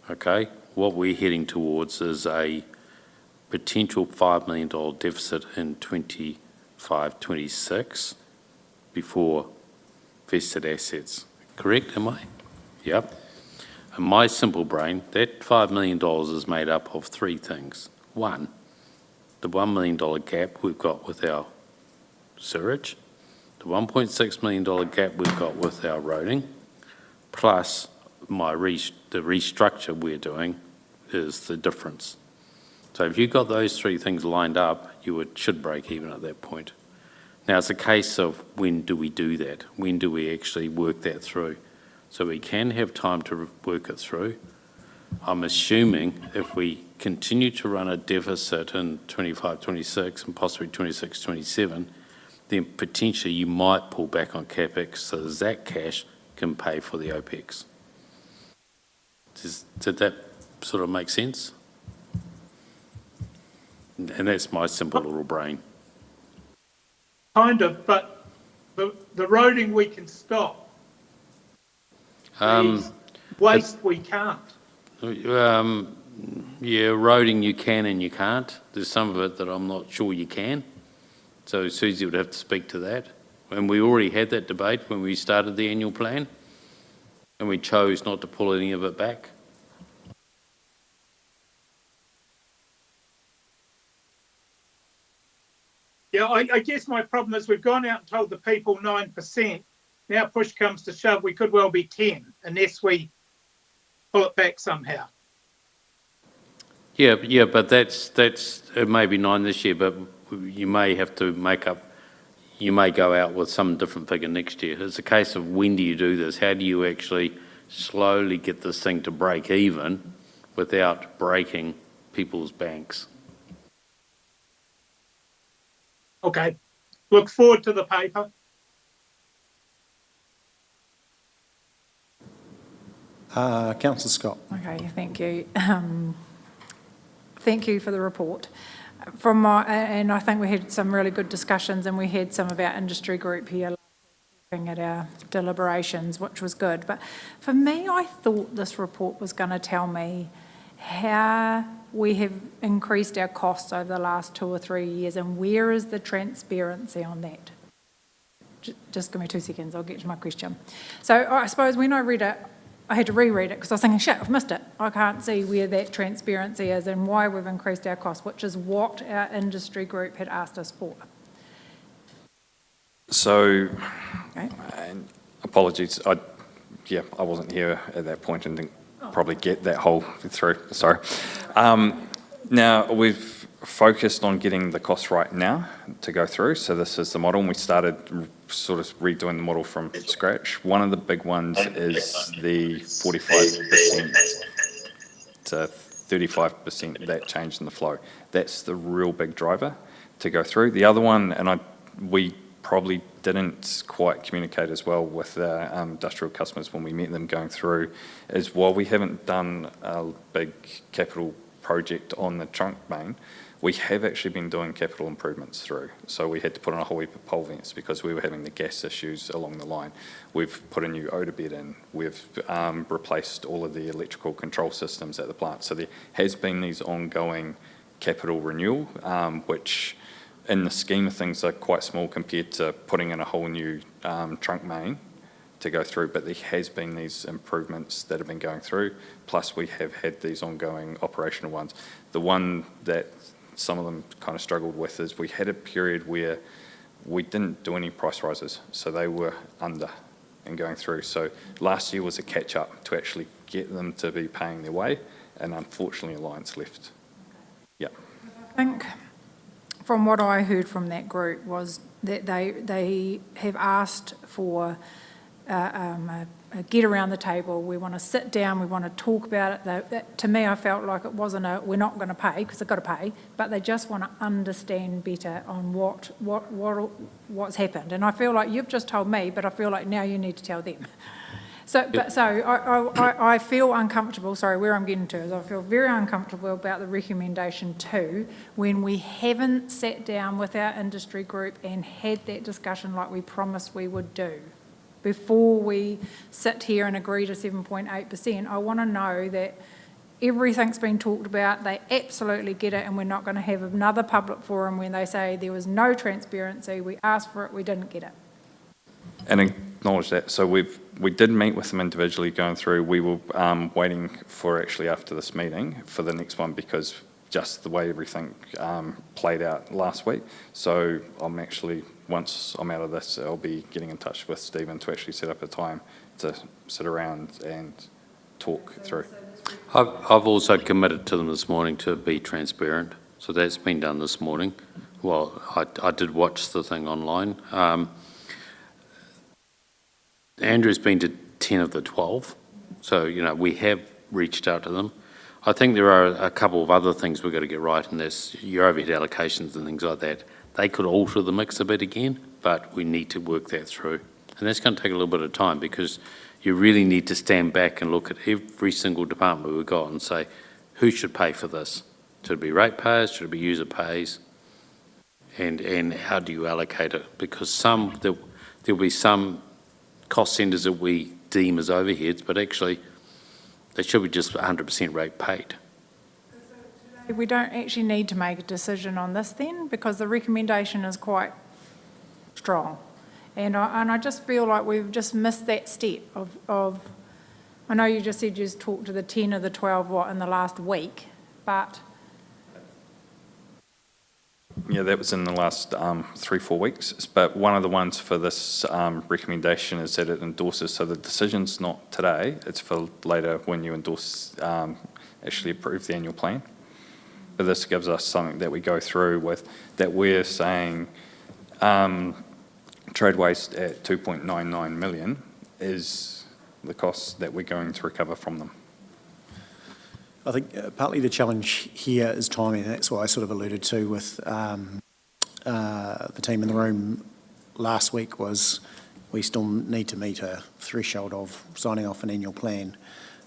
Okay, what we're heading towards is a potential $5 million deficit in 25-26 before vested assets. Correct, am I? Yep. In my simple brain, that $5 million is made up of three things. One, the $1 million gap we've got with our sewage, the $1.6 million gap we've got with our roading, plus the restructure we're doing is the difference. So if you've got those three things lined up, you should break even at that point. Now, it's a case of when do we do that? When do we actually work that through? So we can have time to work it through. I'm assuming if we continue to run a deficit in 25-26 and possibly 26-27, then potentially you might pull back on CapEx so that cash can pay for the OPEX. Did that sort of make sense? And that's my simple little brain. Kind of, but the roading we can stop. Waste we can't. Yeah, roading you can and you can't. There's some of it that I'm not sure you can. So Susie would have to speak to that. And we already had that debate when we started the annual plan, and we chose not to pull any of it back. Yeah, I guess my problem is we've gone out and told the people 9%. Now push comes to shove, we could well be 10 unless we pull it back somehow. Yeah, but that's it may be 9 this year, but you may have to you may go out with some different figure next year. It's a case of when do you do this? How do you actually slowly get this thing to break even without breaking people's banks? Okay, look forward to the paper. Councillor Scott. Okay, thank you. Thank you for the report. And I think we had some really good discussions, and we had some of our industry group here looking at our deliberations, which was good. But for me, I thought this report was going to tell me how we have increased our costs over the last 2 or 3 years, and where is the transparency on that? Just give me 2 seconds, I'll get to my question. So I suppose when I read it, I had to reread it because I was thinking, shit, I've missed it. I can't see where that transparency is and why we've increased our costs, which is what our industry group had asked us for. So, Okay. apologies, I wasn't here at that point and didn't probably get that whole through, sorry. Now, we've focused on getting the costs right now to go through, so this is the model, and we started sort of redoing the model from scratch. One of the big ones is the 45% to 35%, that change in the flow. That's the real big driver to go through. The other one, and we probably didn't quite communicate as well with our industrial customers when we met them going through, is while we haven't done a big capital project on the trunk main, we have actually been doing capital improvements through. So we had to put on a whole heap of pole vents because we were having the gas issues along the line. We've put a new odour bed in. We've replaced all of the electrical control systems at the plant. So there has been these ongoing capital renewal, which in the scheme of things are quite small compared to putting in a whole new trunk main to go through, but there has been these improvements that have been going through, plus we have had these ongoing operational ones. The one that some of them kind of struggled with is we had a period where we didn't do any price rises, so they were under and going through. So last year was a catch-up to actually get them to be paying their way, and unfortunately Alliance left. Yeah. I think from what I heard from that group was that they have asked for a get around the table. We want to sit down, we want to talk about it. To me, I felt like it wasn't we're not going to pay, because they've got to pay, but they just want to understand better on what's happened. And I feel like you've just told me, but I feel like now you need to tell them. I feel uncomfortable, sorry, where I'm getting to is I feel very uncomfortable about the recommendation 2 when we haven't sat down with our industry group and had that discussion like we promised we would do. Before we sit here and agree to 7.8%, I want to know that everything's been talked about, they absolutely get it, and we're not going to have another public forum when they say there was no transparency, we asked for it, we didn't get it. And acknowledge that. So we did meet with them individually going through. We were waiting for actually after this meeting for the next one because just the way everything played out last week. So I'm actually, once I'm out of this, I'll be getting in touch with Stephen to actually set up a time to sit around and talk through. I've also committed to them this morning to be transparent, so that's been done this morning. Well, I did watch the thing online. Andrew's been to 10 of the 12, so, you know, we have reached out to them. I think there are a couple of other things we've got to get right, and that's your overhead allocations and things like that. They could alter the mix a bit again, but we need to work that through. And that's going to take a little bit of time because you really need to stand back and look at every single department we've got and say, who should pay for this? Should it be ratepayers? Should it be user pays? And how do you allocate it? Because there'll be some cost centres that we deem as overheads, but actually they should be just 100% rate paid. We don't actually need to make a decision on this then, because the recommendation is quite strong. And I just feel like we've just missed that step of I know you just said you just talked to the 10 of the 12 in the last week, but... Yeah, that was in the last 3-4 weeks. But one of the ones for this recommendation is that it endorses, so the decision's not today, it's for later when you endorse, actually approve the annual plan. But this gives us something that we go through with, that we're saying trade waste at 2.99 million is the cost that we're going to recover from them. I think partly the challenge here is timing, and that's what I sort of alluded to with the team in the room last week was we still need to meet a threshold of signing off an annual plan.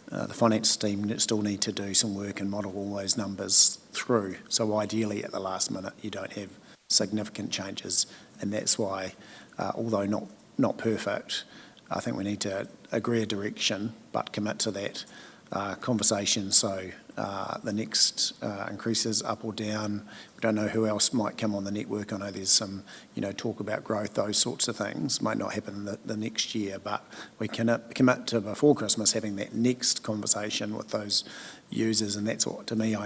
The finance team still need to do some work and model all those numbers through. So ideally at the last minute you don't have significant changes, and that's why, although not perfect, I think we need to agree a direction but commit to that conversation. So the next increases up or down, we don't know who else might come on the network. I know there's some, talk about growth, those sorts of things might not happen the next year, but we can commit to before Christmas having that next conversation with those users, and that's what, to me,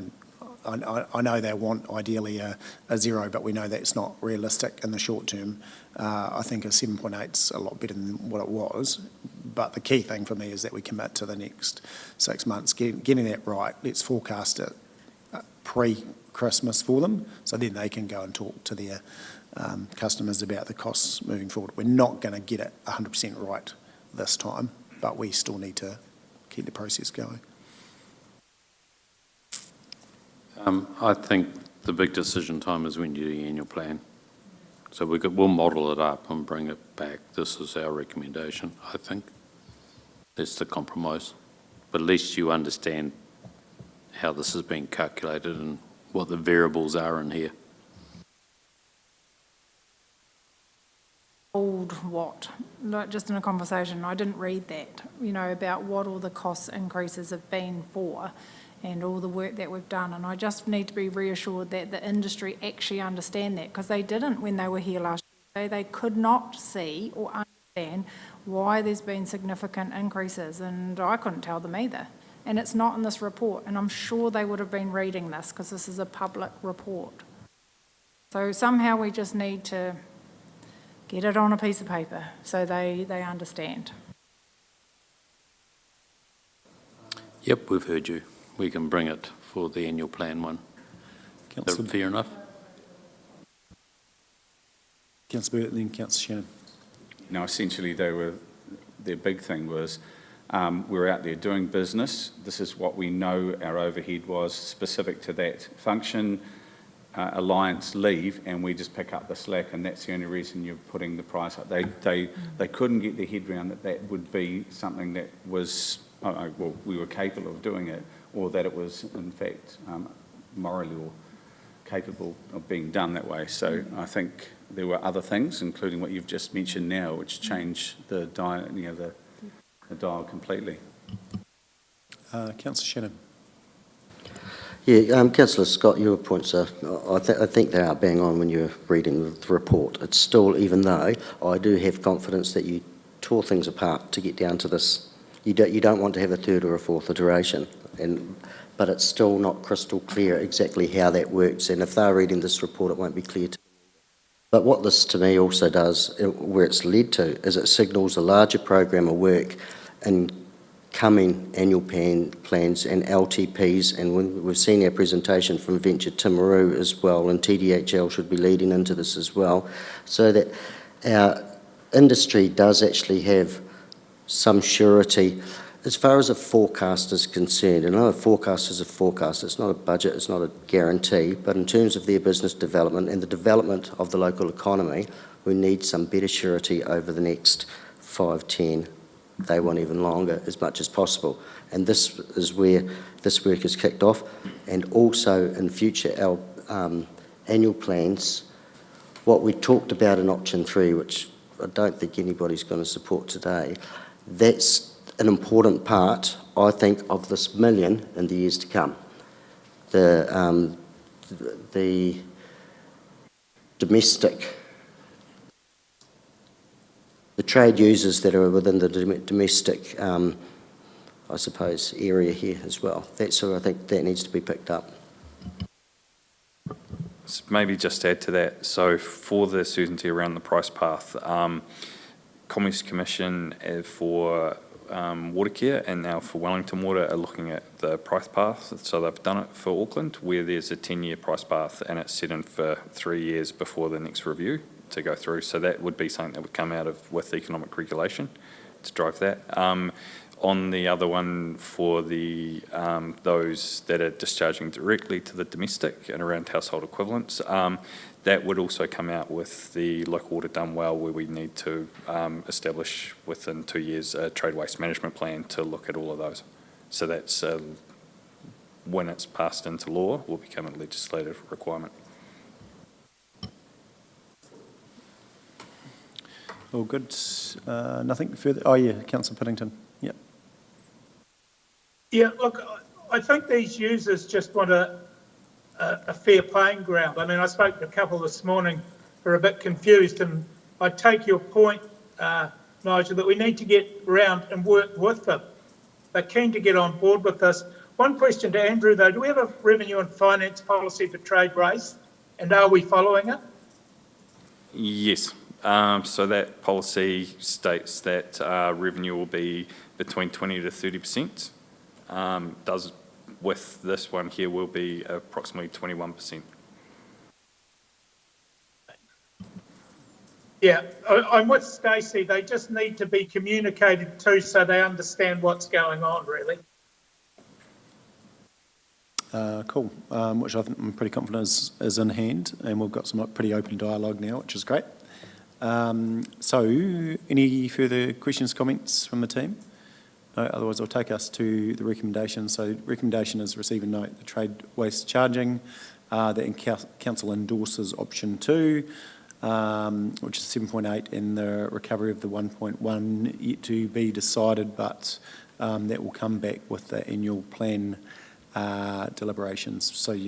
I know they want ideally a zero, but we know that's not realistic in the short term. I think a 7.8 is a lot better than what it was, but the key thing for me is that we commit to the next 6 months, getting that right. Let's forecast it pre-Christmas for them, so then they can go and talk to their customers about the costs moving forward. We're not going to get it 100% right this time, but we still need to keep the process going. I think the big decision time is when you do your annual plan. So we'll model it up and bring it back. This is our recommendation, I think. That's the compromise. But at least you understand how this is being calculated and what the variables are in here. Like just in a conversation, I didn't read that, about what all the cost increases have been for and all the work that we've done. And I just need to be reassured that the industry actually understand that, because they didn't when they were here last year. They could not see or understand why there's been significant increases, and I couldn't tell them either. And it's not in this report, and I'm sure they would have been reading this because this is a public report. So somehow we just need to get it on a piece of paper so they understand. Yep, we've heard you. We can bring it for the annual plan one. Is that fair enough? Councillor Burt, then Councillor Shannon. No, essentially their big thing was we're out there doing business. This is what we know our overhead was specific to that function. Alliance leave and we just pick up the slack, and that's the only reason you're putting the price up. They couldn't get their head around that would be something that was, we were capable of doing it, or that it was in fact morally or capable of being done that way. So I think there were other things, including what you've just mentioned now, which changed the dial completely. Councillor Shannon. Yeah, Councillor Scott, your points are, I think they are bang on when you're reading the report. It's still, even though I do have confidence that you tore things apart to get down to this, you don't want to have a third or a fourth iteration, but it's still not crystal clear exactly how that works, and if they're reading this report it won't be clear to them. But what this to me also does, where it's led to, is it signals a larger program of work in coming annual plans and LTPs, and we've seen our presentation from Venture Timaru as well, and TDHL should be leading into this as well, so that our industry does actually have some surety as far as a forecast is concerned. And I know a forecast is a forecast, it's not a budget, it's not a guarantee, but in terms of their business development and the development of the local economy, we need some better surety over the next 5, 10, they want even longer, as much as possible. And this is where this work is kicked off. And also in future, our annual plans, what we talked about in option 3, which I don't think anybody's going to support today, that's an important part, I think, of this $1 million in the years to come. The domestic, the trade users that are within the domestic, I suppose, area here as well. That's where I think that needs to be picked up. Maybe just to add to that, so for the certainty around the price path, Commerce Commission for Watercare and now for Wellington Water are looking at the price path. So they've done it for Auckland, where there's a 10-year price path and it's set in for 3 years before the next review to go through. So that would be something that would come out of with economic regulation to drive that. On the other one for the those that are discharging directly to the domestic and around household equivalents, that would also come out with the local water done well, where we need to establish within 2 years a trade waste management plan to look at all of those. So that's when it's passed into law will become a legislative requirement. All good. Nothing further. Oh yeah, Councillor Piddington. Yep. Yeah, look, I think these users just want a fair playing ground. I mean, I spoke to a couple this morning who are a bit confused, and I take your point, Nigel, that we need to get around and work with them. They're keen to get on board with this. One question to Andrew, though, do we have a revenue and finance policy for trade waste, and are we following it? Yes. So that policy states that revenue will be between 20 to 30%. Does with this one here will be approximately 21%. Yeah, I'm with Stacey. They just need to be communicated to so they understand what's going on, really. Cool, which I think I'm pretty confident is in hand, and we've got some pretty open dialogue now, which is great. So, any further questions, comments from the team? No, otherwise I'll take us to the recommendation. So, recommendation is receive and note the trade waste charging. The council endorses option 2, which is 7.8, and the recovery of the 1.1 yet to be decided, but that will come back with the annual plan deliberations. So,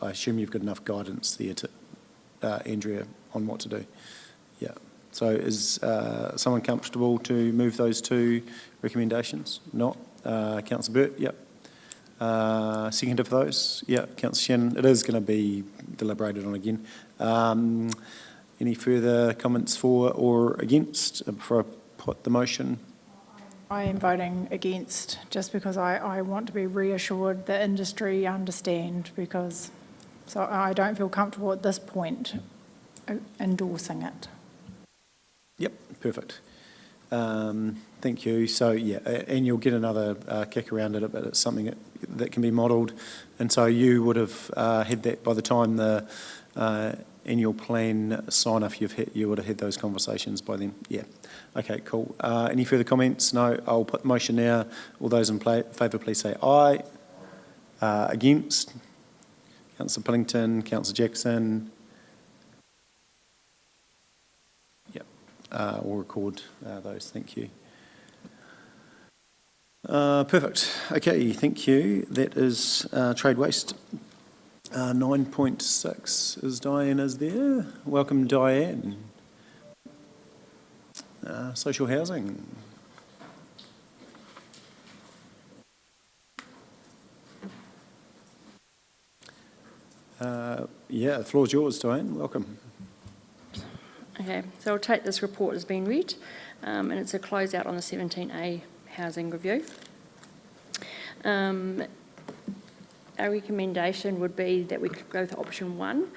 I assume you've got enough guidance there to Andrea on what to do. Yeah. So is someone comfortable to move those 2 recommendations? Not? Councillor Burt, yep. Seconder for those? Yeah, Councillor Shannon. It is going to be deliberated on again. Any further comments for or against before I put the motion? I am voting against, just because I want to be reassured the industry understand, because so I don't feel comfortable at this point endorsing it. Yep, perfect. Thank you. So, yeah, and you'll get another kick around at it, but it's something that can be modelled. And so you would have had that by the time the annual plan sign-off you would have had those conversations by then. Yeah. Okay, cool. Any further comments? No, I'll put the motion now. All those in favour, please say aye. Against? Councillor Piddington, Councillor Jackson. We'll record those, thank you. Perfect. Okay, thank you. That is trade waste. 9.6 is Diane is there. Welcome, Diane. Social housing. Yeah, the floor's yours, Diane. Welcome. Okay, so I'll take this report as being read, and it's a closeout on the 17A housing review. Our recommendation would be that we could go with option 1,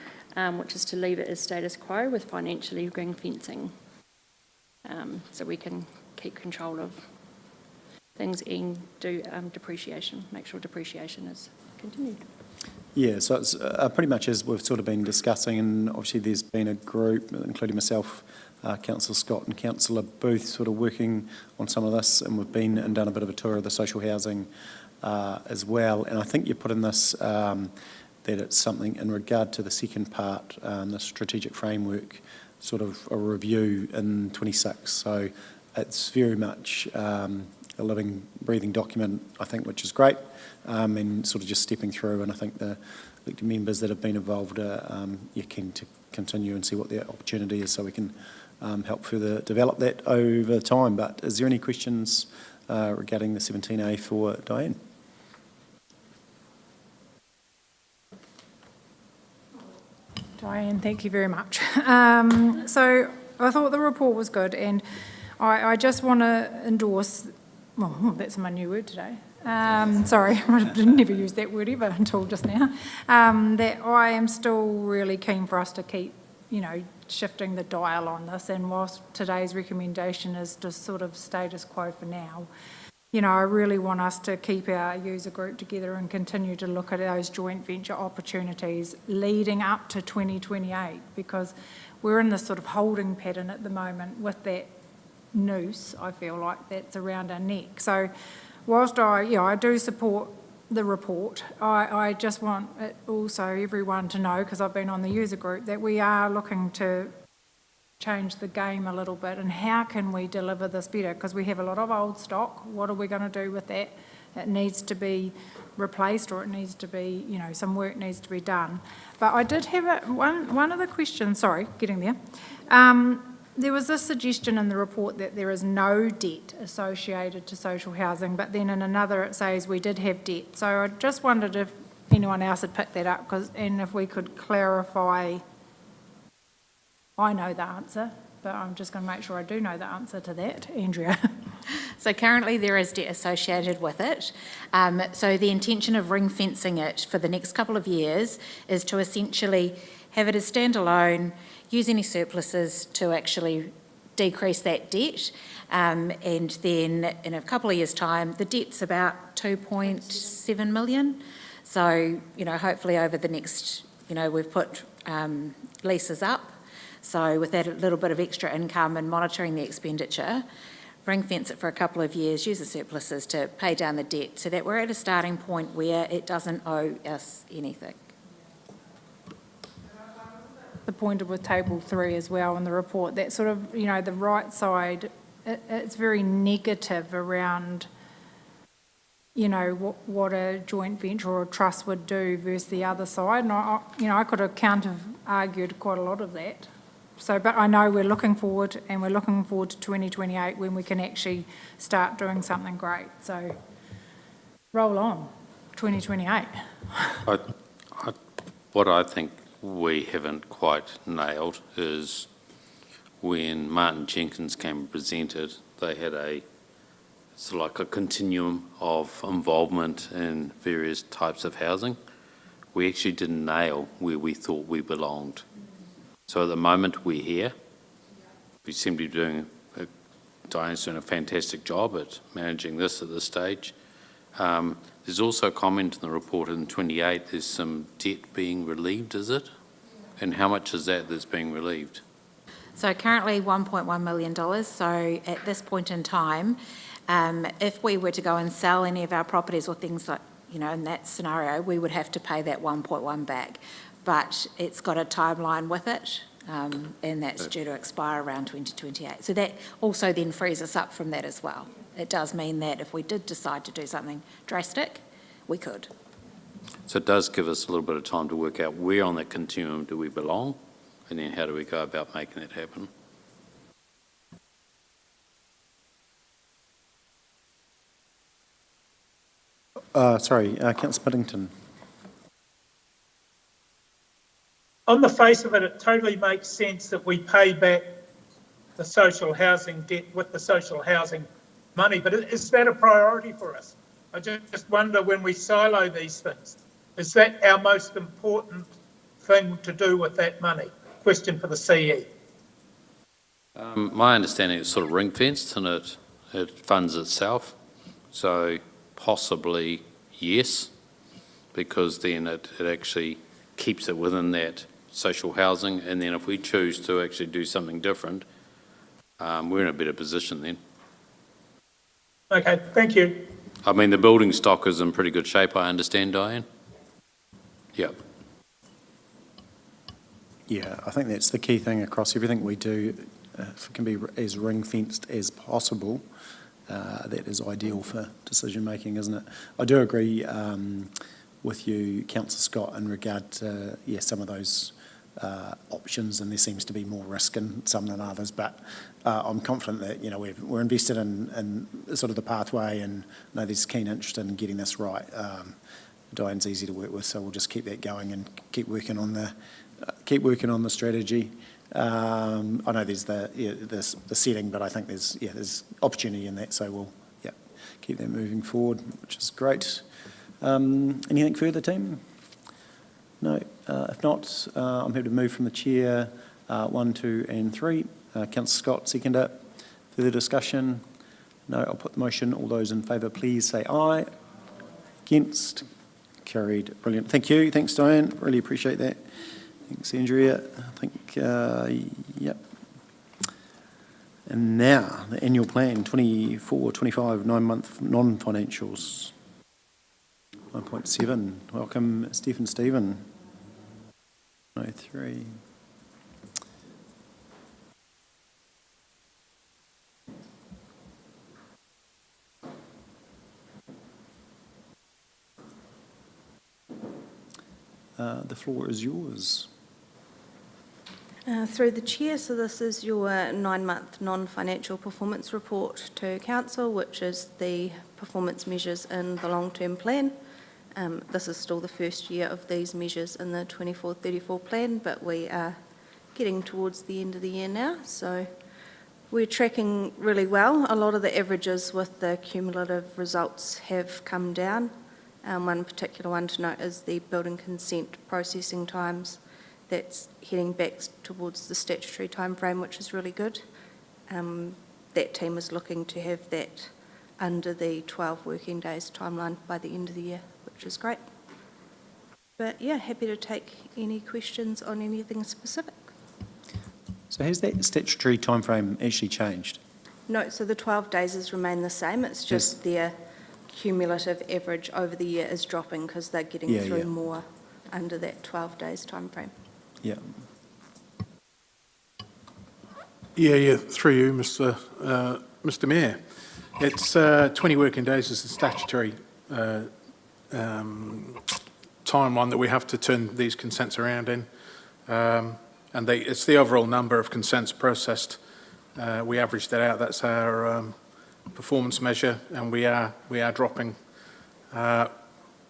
which is to leave it as status quo with financially ring fencing, so we can keep control of things and do depreciation, make sure depreciation is continued. Yeah, so it's pretty much as we've sort of been discussing, and obviously there's been a group, including myself, Councillor Scott and Councillor Booth, sort of working on some of this, and we've been and done a bit of a tour of the social housing as well. And I think you put in this that it's something in regard to the second part, the strategic framework, sort of a review in 26. So it's very much a living, breathing document, I think, which is great. And sort of just stepping through, and I think the elected members that have been involved are keen to continue and see what the opportunity is, so we can help further develop that over time. But is there any questions regarding the 17A for Diane? Diane, thank you very much. So I thought the report was good, and I just want to endorse, well, that's my new word today. Sorry, I never used that word ever until just now. That I am still really keen for us to keep, shifting the dial on this. And whilst today's recommendation is just sort of status quo for now, I really want us to keep our user group together and continue to look at those joint venture opportunities leading up to 2028, because we're in this sort of holding pattern at the moment with that noose, I feel like, that's around our neck. So whilst I do support the report, I just want it also everyone to know, because I've been on the user group, that we are looking to change the game a little bit, and how can we deliver this better, because we have a lot of old stock. What are we going to do with that? It needs to be replaced, or it needs to be, some work needs to be done. But I did have one of the questions, sorry, getting there. There was a suggestion in the report that there is no debt associated to social housing, but then in another it says we did have debt. So I just wondered if anyone else had picked that up, and if we could clarify. I know the answer, but I'm just going to make sure I do know the answer to that. Andrea. So currently there is debt associated with it. So the intention of ring fencing it for the next couple of years is to essentially have it as standalone, use any surpluses to actually decrease that debt, and then in a couple of years' time, the debt's about 2.7 million. So, hopefully over the next, we've put leases up, so with that little bit of extra income and monitoring the expenditure, ring fence it for a couple of years, use the surpluses to pay down the debt, so that we're at a starting point where it doesn't owe us anything. Appointed with table 3 as well in the report, that sort of, the right side, it's very negative around, what a joint venture or a trust would do versus the other side. And I could have counter-argued quite a lot of that. So, but I know we're looking forward, and we're looking forward to 2028 when we can actually start doing something great. So roll on, 2028. What I think we haven't quite nailed is when Martin Jenkins came and presented, they had it's like a continuum of involvement in various types of housing. We actually didn't nail where we thought we belonged. So at the moment we're here. We seem to be doing, Diane's doing a fantastic job at managing this at this stage. There's also a comment in the report in 28, there's some debt being relieved, is it? And how much is that that's being relieved? So currently $1.1 million. So at this point in time, if we were to go and sell any of our properties or things like, in that scenario, we would have to pay that 1.1 back. But it's got a timeline with it, and that's due to expire around 2028. So that also then frees us up from that as well. it does mean that if we did decide to do something drastic, we could. So it does give us a little bit of time to work out where on that continuum do we belong, and then how do we go about making that happen. Councillor Piddington. On the face of it, it totally makes sense that we pay back the social housing debt with the social housing money, but is that a priority for us? I just wonder, when we silo these things, is that our most important thing to do with that money? Question for the CE. My understanding is sort of ring fenced and it funds itself. So possibly yes, because then it actually keeps it within that social housing. And then if we choose to actually do something different, we're in a better position then. Okay, thank you. I mean, the building stock is in pretty good shape, I understand, Diane? Yep. Yeah, I think that's the key thing across everything we do. If it can be as ring-fenced as possible, that is ideal for decision-making, isn't it? I do agree with you, Councillor Scott, in regard to, some of those options, and there seems to be more risk in some than others, but I'm confident that, we're invested in sort of the pathway, and know there's keen interest in getting this right. Diane's easy to work with, so we'll just keep that going and keep working on the strategy. I know there's the setting, but I think there's opportunity in that, so we'll keep that moving forward, which is great. Anything further, team? No. If not, I'm happy to move from the chair 1, 2 and 3. Councillor Scott, seconder. Further discussion? No. I'll put the motion. All those in favour, please say aye. Against? Carried. Brilliant. Thank you. Thanks, Diane. Really appreciate that. Thanks, Andrea. I think, yep. And now, the annual plan, 24-25, 9-month non-financials. 1.7. Welcome, Stephen. 03. The floor is yours. Through the Chair, so this is your 9-month non-financial performance report to Council, which is the performance measures in the long-term plan. This is still the first year of these measures in the 24-34 plan, but we are getting towards the end of the year now, so we're tracking really well. A lot of the averages with the cumulative results have come down. One particular one to note is the building consent processing times. That's heading back towards the statutory timeframe, which is really good. That team is looking to have that under the 12 working days timeline by the end of the year, which is great. But happy to take any questions on anything specific. So has that statutory timeframe actually changed? No, so the 12 days has remained the same. It's just their cumulative average over the year is dropping because they're getting through more under that 12 days timeframe. Yeah. Through you, Mr. Mayor. It's 20 working days is the statutory timeline that we have to turn these consents around in. And it's the overall number of consents processed. We average that out. That's our performance measure, and we are dropping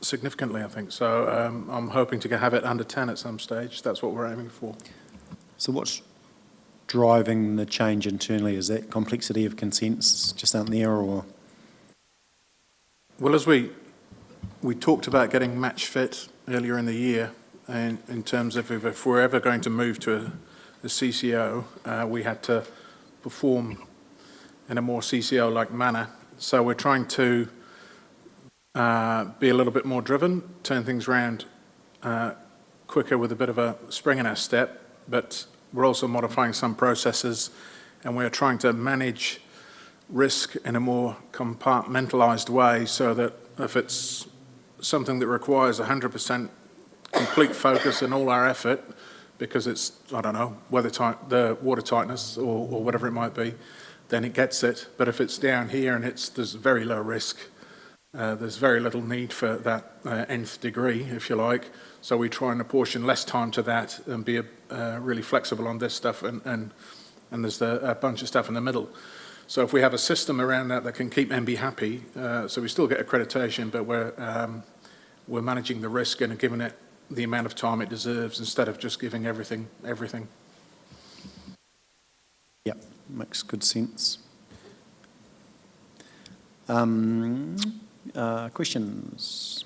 significantly, I think. So I'm hoping to have it under 10 at some stage. That's what we're aiming for. So what's driving the change internally? Is that complexity of consents just aren't there, or? Well, as we talked about getting match fit earlier in the year, and in terms of if we're ever going to move to a CCO, we had to perform in a more CCO-like manner. So we're trying to be a little bit more driven, turn things around quicker with a bit of a spring in our step, but we're also modifying some processes, and we're trying to manage risk in a more compartmentalised way so that if it's something that requires 100% complete focus and all our effort, because it's, I don't know, the water tightness or whatever it might be, then it gets it. But if it's down here and there's very low risk, there's very little need for that nth degree, if you like. So we try and apportion less time to that and be really flexible on this stuff, and there's a bunch of stuff in the middle. So if we have a system around that can keep MB happy, so we still get accreditation, but we're managing the risk and giving it the amount of time it deserves instead of just giving everything. Yep, makes good sense. Questions?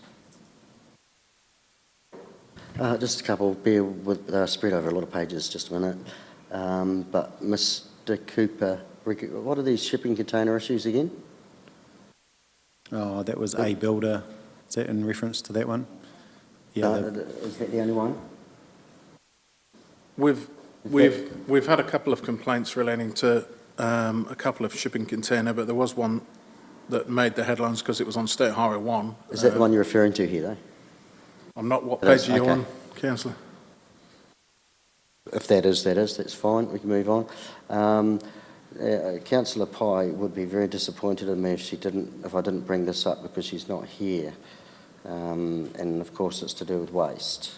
Just a couple, bear with, spread over a lot of pages, just a minute. But Mr Cooper, what are these shipping container issues again? Oh, that was a builder. Is that in reference to that one? Yeah. Is that the only one? We've had a couple of complaints relating to a couple of shipping container, but there was one that made the headlines because it was on State Highway 1. Is that the one you're referring to here, though? I'm not. What It page is, are you okay. on, Councillor? If that is, that's fine. We can move on. Councillor Pye would be very disappointed in me if I didn't bring this up because she's not here. And of course, it's to do with waste.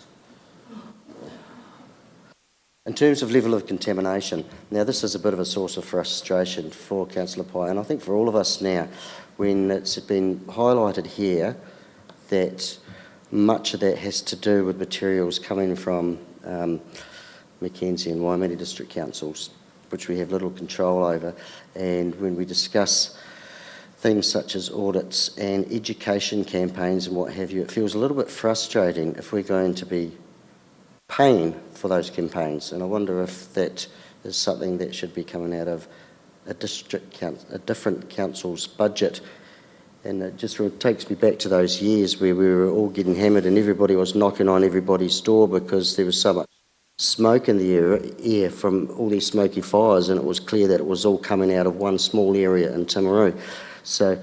In terms of level of contamination, now this is a bit of a source of frustration for Councillor Pye, and I think for all of us now, when it's been highlighted here that much of that has to do with materials coming from Mackenzie and Waimea District Councils, which we have little control over. And when we discuss things such as audits and education campaigns and what have you, it feels a little bit frustrating if we're going to be paying for those campaigns. And I wonder if that is something that should be coming out of a different council's budget. And it just takes me back to those years where we were all getting hammered and everybody was knocking on everybody's door because there was so much smoke in the air from all these smoky fires, and it was clear that it was all coming out of one small area in Timaru. So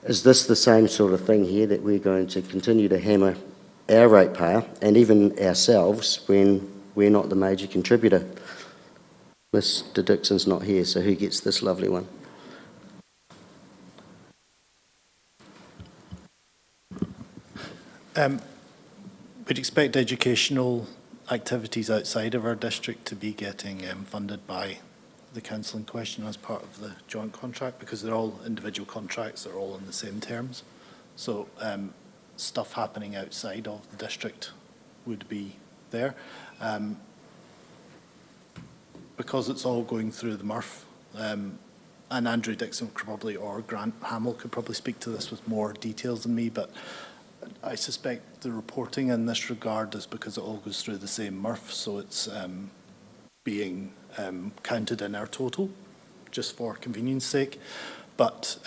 is this the same sort of thing here, that we're going to continue to hammer our ratepayer and even ourselves when we're not the major contributor? Mr Dixon's not here, so who gets this lovely one? We'd expect educational activities outside of our district to be getting funded by the council in question as part of the joint contract, because they're all individual contracts, they're all on the same terms. So stuff happening outside of the district would be there. Because it's all going through the MRF, and Andrew Dixon could probably, or Grant Hamill could probably speak to this with more details than me, but I suspect the reporting in this regard is because it all goes through the same MRF, so it's being counted in our total, just for convenience sake. But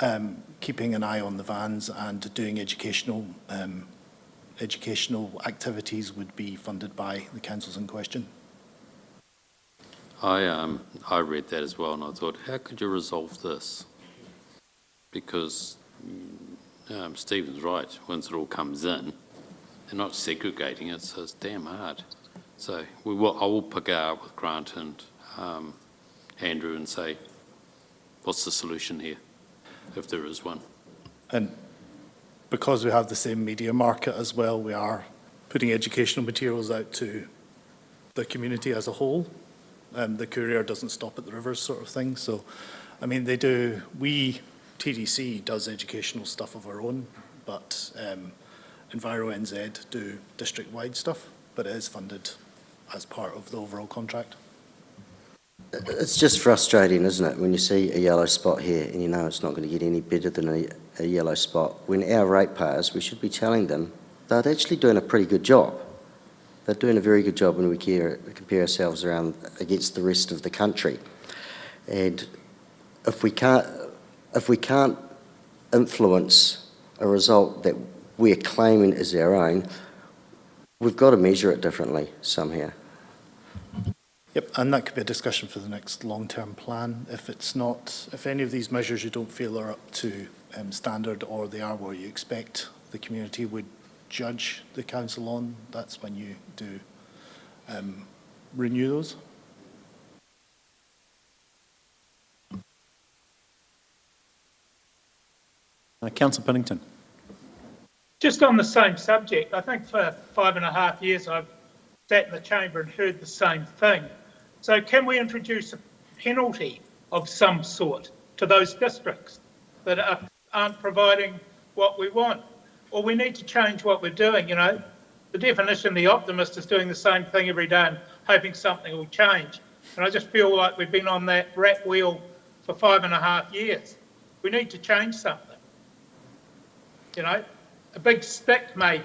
keeping an eye on the vans and doing educational activities would be funded by the councils in question. I read that as well, and I thought, how could you resolve this? Because Stephen's right. Once it all comes in, they're not segregating it, so it's damn hard. So I will pick it up with Grant and Andrew and say, what's the solution here, if there is one? And because we have the same media market as well, we are putting educational materials out to the community as a whole. The courier doesn't stop at the rivers, sort of thing. So, I mean, TDC does educational stuff of our own, but Enviro NZ do district-wide stuff, but it is funded as part of the overall contract. It's just frustrating, isn't it, when you see a yellow spot here and you know it's not going to get any better than a yellow spot, when our ratepayers, we should be telling them they're actually doing a pretty good job. They're doing a very good job when we compare ourselves around against the rest of the country. And if we can't influence a result that we're claiming is our own, we've got to measure it differently somehow. Yep, and that could be a discussion for the next long-term plan. If any of these measures you don't feel are up to standard, or they are where you expect the community would judge the council on, that's when you do renew those. Councillor Piddington. Just on the same subject, I think for 5.5 years I've sat in the chamber and heard the same thing. So can we introduce a penalty of some sort to those districts that aren't providing what we want? Or we need to change what we're doing, you know. The definition of the optimist is doing the same thing every day and hoping something will change. And I just feel like we've been on that rat wheel for 5.5 years. We need to change something. You know, a big stick maybe.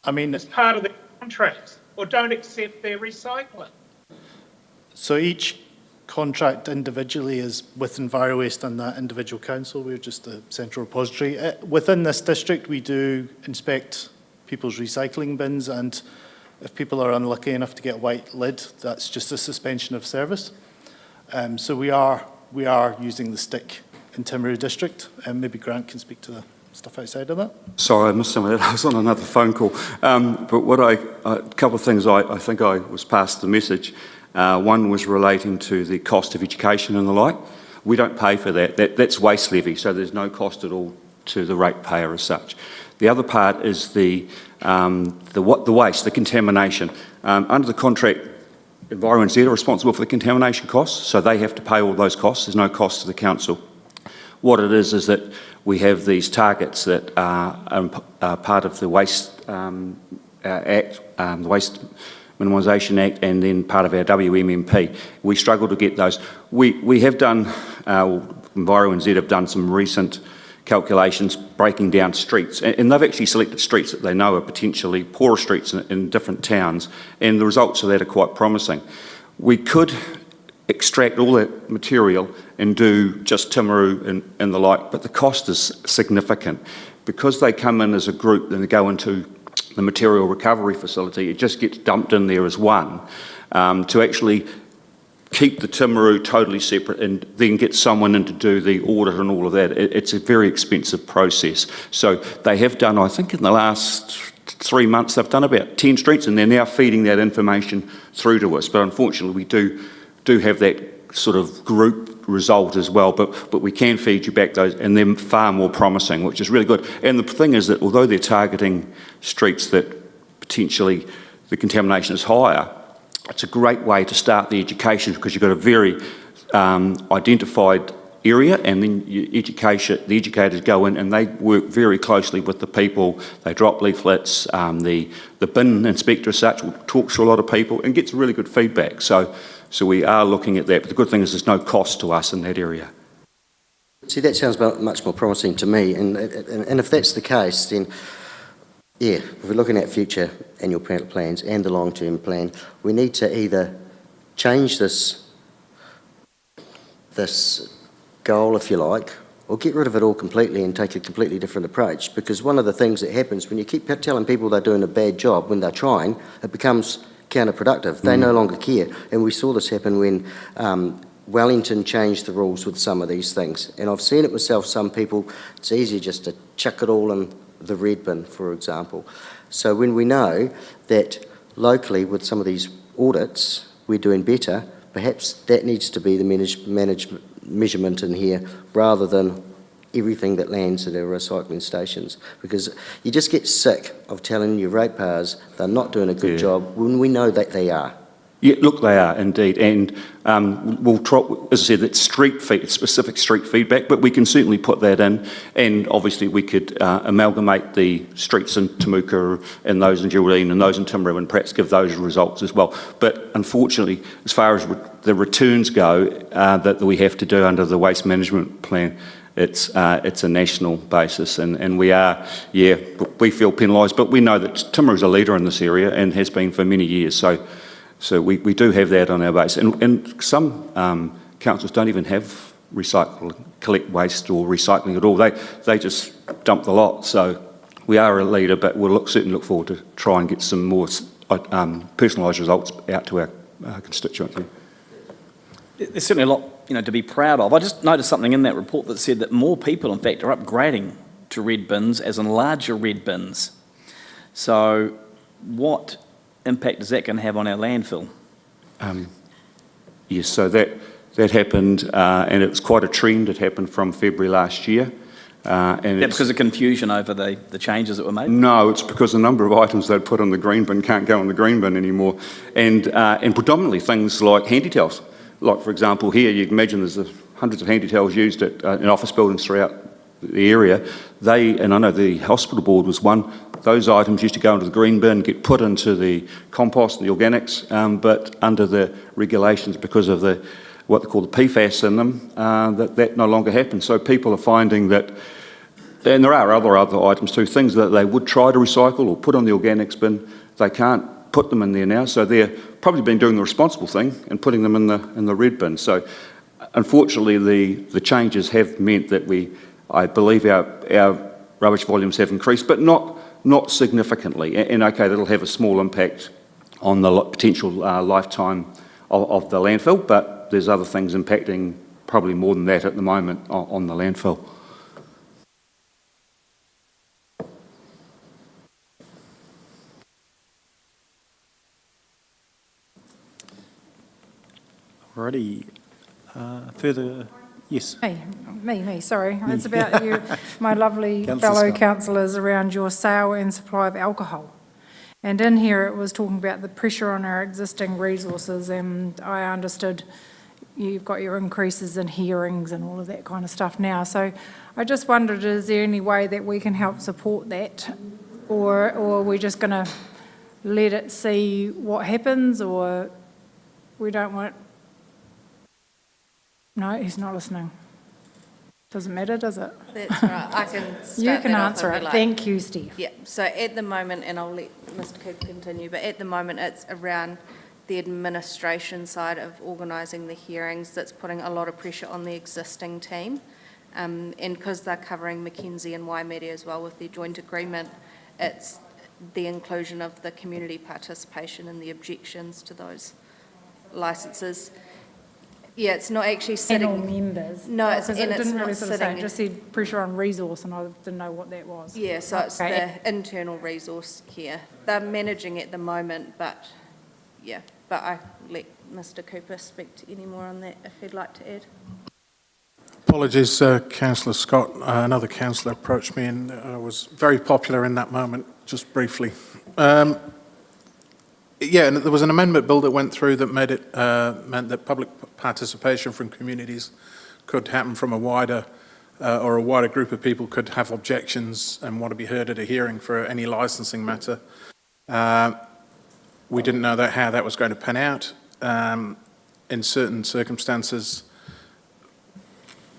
I mean, as part of the contracts, or don't accept their recycling. so each contract individually is with EnviroWaste and that individual council. We're just a central repository. Within this district, we do inspect people's recycling bins, and if people are unlucky enough to get a white lid, that's just a suspension of service. So we are using the stick in Timaru District, and maybe Grant can speak to the stuff outside of that. Sorry, I missed some of that. I was on another phone call. But a couple of things I think I was passed the message. One was relating to the cost of education and the like. We don't pay for that. That's waste levy, so there's no cost at all to the ratepayer as such. The other part is the waste, the contamination. Under the contract, EnviroNZ are responsible for the contamination costs, so they have to pay all those costs. There's no cost to the council. What it is that we have these targets that are part of the Waste Act, the Waste Minimisation Act, and then part of our WMMP. We struggle to get those. We have done, EnviroNZ have done some recent calculations breaking down streets, and they've actually selected streets that they know are potentially poorer streets in different towns, and the results of that are quite promising. We could extract all that material and do just Timaru and the like, but the cost is significant. Because they come in as a group and they go into the material recovery facility, it just gets dumped in there as one. To actually keep the Timaru totally separate and then get someone in to do the audit and all of that, it's a very expensive process. So they have done, I think in the last 3 months, they've done about 10 streets, and they're now feeding that information through to us. But unfortunately, we do have that sort of group result as well, but we can feed you back those, and they're far more promising, which is really good. And the thing is that although they're targeting streets that potentially the contamination is higher, it's a great way to start the education, because you've got a very identified area, and then the educators go in and they work very closely with the people. They drop leaflets, the bin inspector as such talks to a lot of people and gets really good feedback. So we are looking at that, but the good thing is there's no cost to us in that area. See, that sounds much more promising to me, and if that's the case, then yeah, if we're looking at future annual plans and the long-term plan, we need to either change this goal, if you like, or get rid of it all completely and take a completely different approach. Because one of the things that happens when you keep telling people they're doing a bad job when they're trying, it becomes counterproductive. They no longer care. And we saw this happen when Wellington changed the rules with some of these things. And I've seen it myself, some people, it's easier just to chuck it all in the red bin, for example. So when we know that locally with some of these audits we're doing better, perhaps that needs to be the measurement in here rather than everything that lands at our recycling stations, because you just get sick of telling your ratepayers they're not doing a good job when we know that they are. Yeah, look, they are indeed, and we'll try, as I said, it's specific street feedback, but we can certainly put that in, and obviously we could amalgamate the streets in Temuka and those in Geraldine and those in Timaru and perhaps give those results as well. But unfortunately, as far as the returns go that we have to do under the waste management plan, it's a national basis, and we are, we feel penalised, but we know that Timaru's a leader in this area and has been for many years, so we do have that on our base. And some councils don't even have collect waste or recycling at all. They just dump the lot. So we are a leader, but we'll certainly look forward to try and get some more personalised results out to our constituents. There's certainly a lot, to be proud of. I just noticed something in that report that said that more people, in fact, are upgrading to red bins, as in larger red bins. So what impact is that going to have on our landfill? Yes, so that happened, and it was quite a trend. It happened from February last year. And Is that it's, because of confusion over the changes that were made? no, it's because the number of items they'd put on the green bin can't go in the green bin anymore. And predominantly things like handy towels. Like, for example, here you can imagine there's hundreds of handy towels used in office buildings throughout the area. And I know the hospital board was one, those items used to go into the green bin, get put into the compost and the organics, but under the regulations, because of what they call the PFAS in them, that no longer happens. So people are finding that, and there are other items too, things that they would try to recycle or put on the organics bin, they can't put them in there now, so they're probably been doing the responsible thing and putting them in the red bin. So unfortunately the changes have meant that I believe our rubbish volumes have increased, but not significantly. And okay, that'll have a small impact on the potential lifetime of the landfill, but there's other things impacting probably more than that at the moment on the landfill. Alrighty. Further, yes. Hey, me, sorry. It's about you, my lovely Councillor fellow Scott. councillors, around your sale and supply of alcohol. And in here, it was talking about the pressure on our existing resources, and I understood you've got your increases in hearings and all of that kind of stuff now. So I just wondered, is there any way that we can help support that? Or are we just going to let it see what happens, or we don't want... No, he's not listening. Doesn't matter, does it? That's right, I can start You can that off answer if it. you like. Thank you, Steve. Yeah, so at the moment, and I'll let Mr Cooper continue, but at the moment it's around the administration side of organising the hearings that's putting a lot of pressure on the existing team. And because they're covering Mackenzie and Waimea as well with their joint agreement, it's the inclusion of the community participation and the objections to those licences. Yeah, it's not actually sitting... Panel members. No, it's, Because and it it's didn't really not sort of say, sitting... it just said pressure on resource, and I didn't know what that was. Yeah, so it's Okay. the internal resource here. They're managing at the moment, but yeah, but I let Mr Cooper speak to any more on that if he'd like to add. Apologies, Councillor Scott. Another councillor approached me and was very popular in that moment, just briefly. Yeah, and there was an amendment bill that went through that meant that public participation from communities could happen from a wider group of people could have objections and want to be heard at a hearing for any licensing matter. We didn't know how that was going to pan out. In certain circumstances,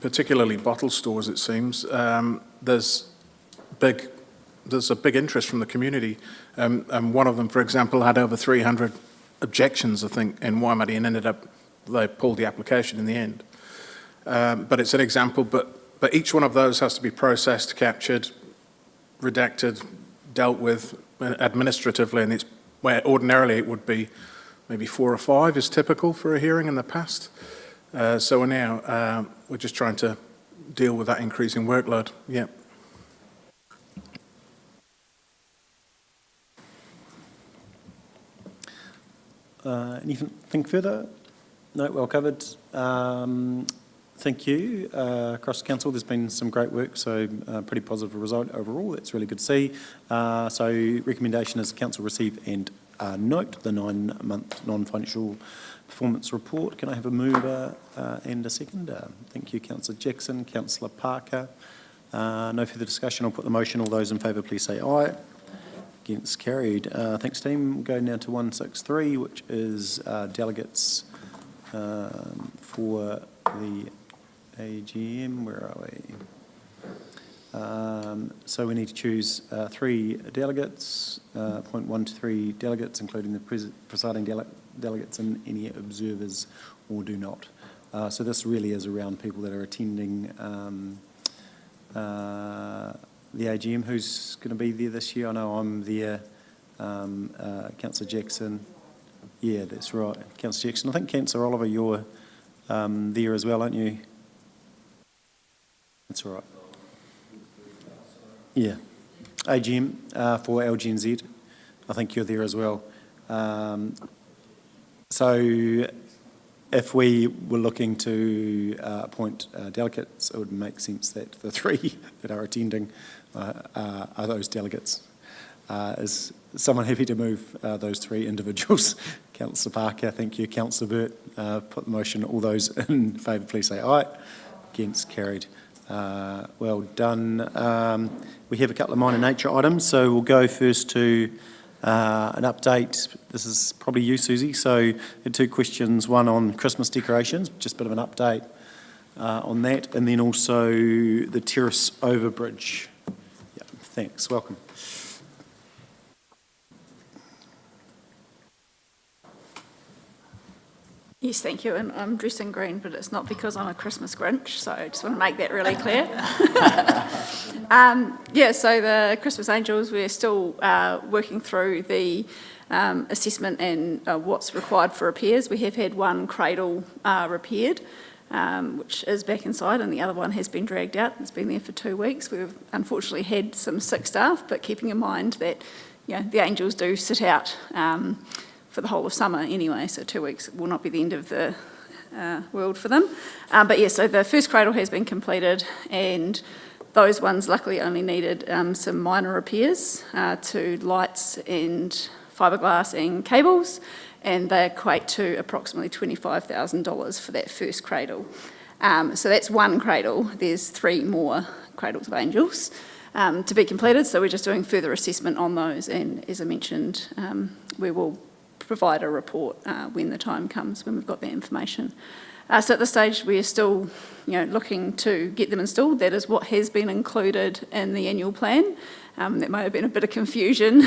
particularly bottle stores, it seems, there's a big interest from the community. And one of them, for example, had over 300 objections, I think, in Waimea, and they pulled the application in the end. But it's an example, but each one of those has to be processed, captured, redacted, dealt with administratively, and it's where ordinarily it would be maybe 4 or 5 is typical for a hearing in the past. So we're just trying to deal with that increasing workload. Yeah. Anything further? No, well covered. Thank you. Across the council, there's been some great work, so pretty positive result overall. That's really good to see. So recommendation is council receive and note the 9-month non-financial performance report. Can I have a mover and a seconder? Thank you, Councillor Jackson. Councillor Parker. No further discussion. I'll put the motion. All those in favour, please say aye. Against, carried. Thanks, team. We'll go now to 163, which is delegates for the AGM. Where are we? So we need to choose 3 delegates, appoint 1 to 3 delegates, including the presiding delegates and any observers or do not. So this really is around people that are attending the AGM. Who's going to be there this year? I know I'm there. Councillor Jackson. Yeah, that's right. Councillor Jackson. I think Councillor Oliver, you're there as well, aren't you? That's all right. Yeah. AGM for LGNZ. I think you're there as well. So if we were looking to appoint delegates, it would make sense that the three that are attending are those delegates. Is someone happy to move those three individuals? Councillor Parker, thank you. Councillor Burt, put the motion. All those in favour, please say aye. Against, carried. Well done. We have a couple of minor nature items, so we'll go first to an update. This is probably you, Susie. So had two questions, one on Christmas decorations, just a bit of an update on that, and then also the terrace overbridge. Yeah, thanks, welcome. Yes, thank you. And I'm dressed in green, but it's not because I'm a Christmas Grinch, so I just want to make that really clear. Yeah, so the Christmas Angels, we're still working through the assessment and what's required for repairs. We have had one cradle repaired, which is back inside, and the other one has been dragged out. It's been there for 2 weeks. We've unfortunately had some sick staff, but keeping in mind that the Angels do sit out for the whole of summer anyway, so 2 weeks will not be the end of the world for them. But yeah, so the first cradle has been completed, and those ones luckily only needed some minor repairs to lights and fiberglass and cables, and they equate to approximately $25,000 for that first cradle. So that's one cradle. There's 3 more cradles of Angels to be completed, so we're just doing further assessment on those, and as I mentioned, we will provide a report when the time comes, when we've got that information. So at this stage, we are still looking to get them installed. That is what has been included in the annual plan. That may have been a bit of confusion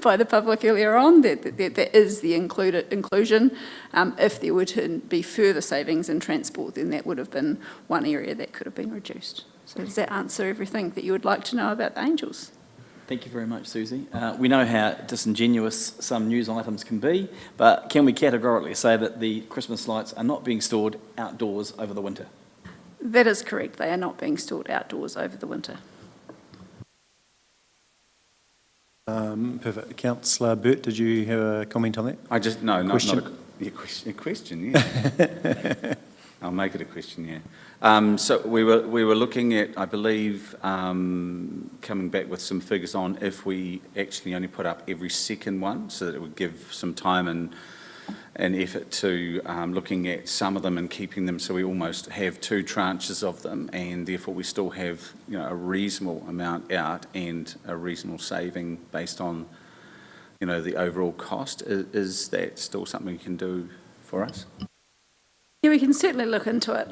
by the public earlier on, that is the inclusion. If there were to be further savings in transport, then that would have been one area that could have been reduced. So does that answer everything that you would like to know about the Angels? Thank you very much, Susie. We know how disingenuous some news items can be, but can we categorically say that the Christmas lights are not being stored outdoors over the winter? That is correct. They are not being stored outdoors over the winter. Perfect. Councillor Burt, did you have a comment on that? Not a question, yeah. I'll make it a question, yeah. So we were looking at, I believe, coming back with some figures on if we actually only put up every second one, so that it would give some time and effort to looking at some of them and keeping them, so we almost have 2 tranches of them, and therefore we still have a reasonable amount out and a reasonable saving based on the overall cost. Is that still something you can do for us? Yeah, we can certainly look into it.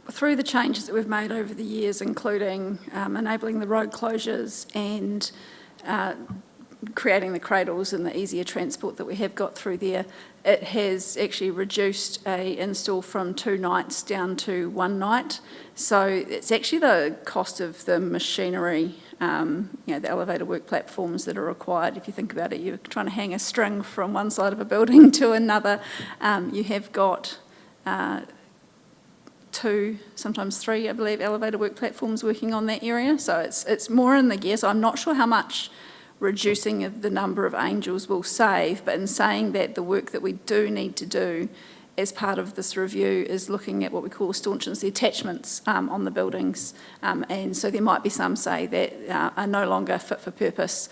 Through the changes that we've made over the years, including enabling the road closures and creating the cradles and the easier transport that we have got through there, it has actually reduced a install from 2 nights down to 1 night. So it's actually the cost of the machinery, the elevator work platforms that are required. If you think about it, you're trying to hang a string from one side of a building to another. You have got 2, sometimes 3, I believe, elevator work platforms working on that area. So it's more in the gear. So I'm not sure how much reducing of the number of Angels will save, but in saying that, the work that we do need to do as part of this review is looking at what we call staunchness attachments on the buildings. And so there might be some, say, that are no longer fit for purpose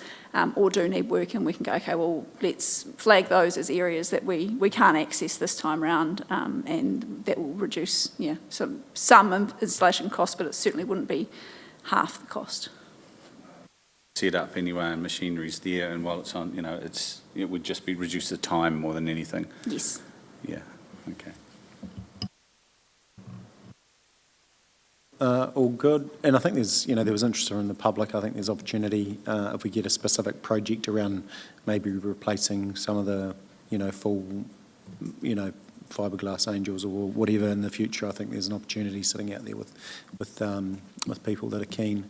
or do need work, and we can go, okay, well, let's flag those as areas that we can't access this time round, and that will reduce some installation cost, but it certainly wouldn't be half the cost. Set up anyway, and machinery's there, and while it's on, it would just be reduce the time more than anything. Yes. Yeah, okay. All good. And I think there's, there was interest in the public. I think there's opportunity if we get a specific project around maybe replacing some of the, full, fiberglass Angels or whatever in the future. I think there's an opportunity sitting out there with people that are keen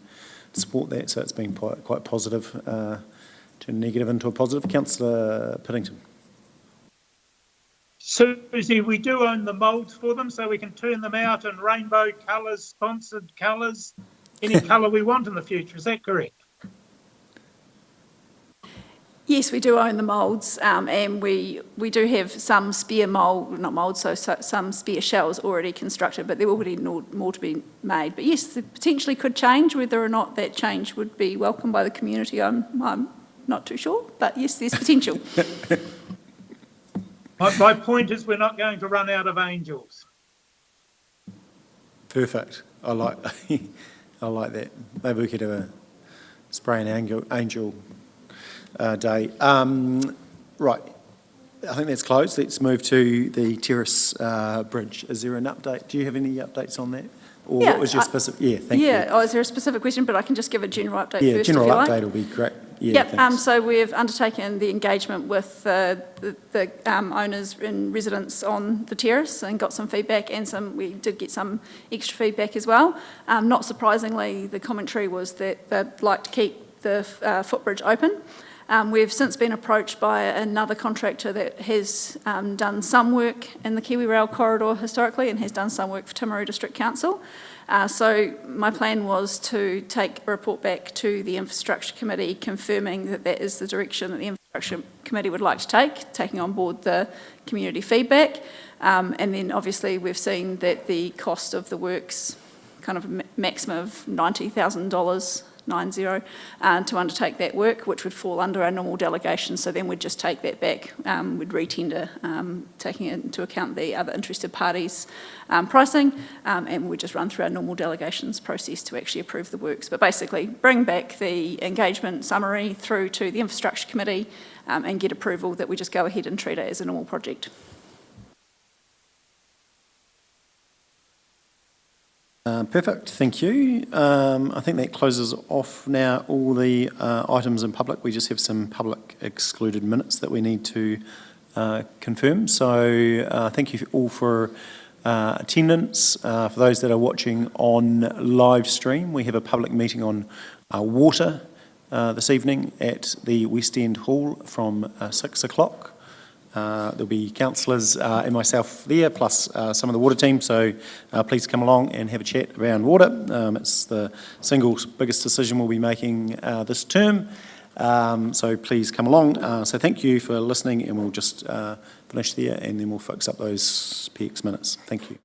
to support that. So it's been quite positive, turn negative into a positive. Councillor Piddington. Susie, we do own the moulds for them, so we can turn them out in rainbow colours, sponsored colours, any colour we want in the future. Is that correct? Yes, we do own the moulds, and we do have some spare some spare shells already constructed, but there will be more to be made. But yes, it potentially could change. Whether or not that change would be welcomed by the community, I'm not too sure. But yes, there's potential. My point is we're not going to run out of angels. Perfect. I like that. Maybe we could have a spray and angel day. Right. I think that's closed. Let's move to the Terrace Bridge. Is there an update? Do you have any updates on that? Or Yeah, what was your specific? Yeah, thank you. Yeah, is there a specific question? But I can just give a general update Yeah, first, general if you like. update will be great. Yeah, Yep, thanks. so we've undertaken the engagement with the owners and residents on the terrace and got some feedback, and we did get some extra feedback as well. Not surprisingly, the commentary was that they'd like to keep the footbridge open. We've since been approached by another contractor that has done some work in the Kiwi Rail corridor historically and has done some work for Timaru District Council. So my plan was to take a report back to the Infrastructure Committee confirming that that is the direction that the Infrastructure Committee would like to take, taking on board the community feedback. And then obviously we've seen that the cost of the works, kind of a maximum of $90,000, 90, to undertake that work, which would fall under our normal delegation. So then we'd just take that back, we'd re-tender, taking into account the other interested parties' pricing, and we'd just run through our normal delegations process to actually approve the works. But basically, bring back the engagement summary through to the Infrastructure Committee and get approval that we just go ahead and treat it as a normal project. Perfect, thank you. I think that closes off now all the items in public. We just have some public excluded minutes that we need to confirm. So thank you all for attendance. For those that are watching on live stream, we have a public meeting on water this evening at the West End Hall from 6 o'clock. There'll be councillors and myself there, plus some of the water team, so please come along and have a chat around water. It's the single biggest decision we'll be making this term, so please come along. So thank you for listening, and we'll just finish there, and then we'll fix up those PX minutes. Thank you.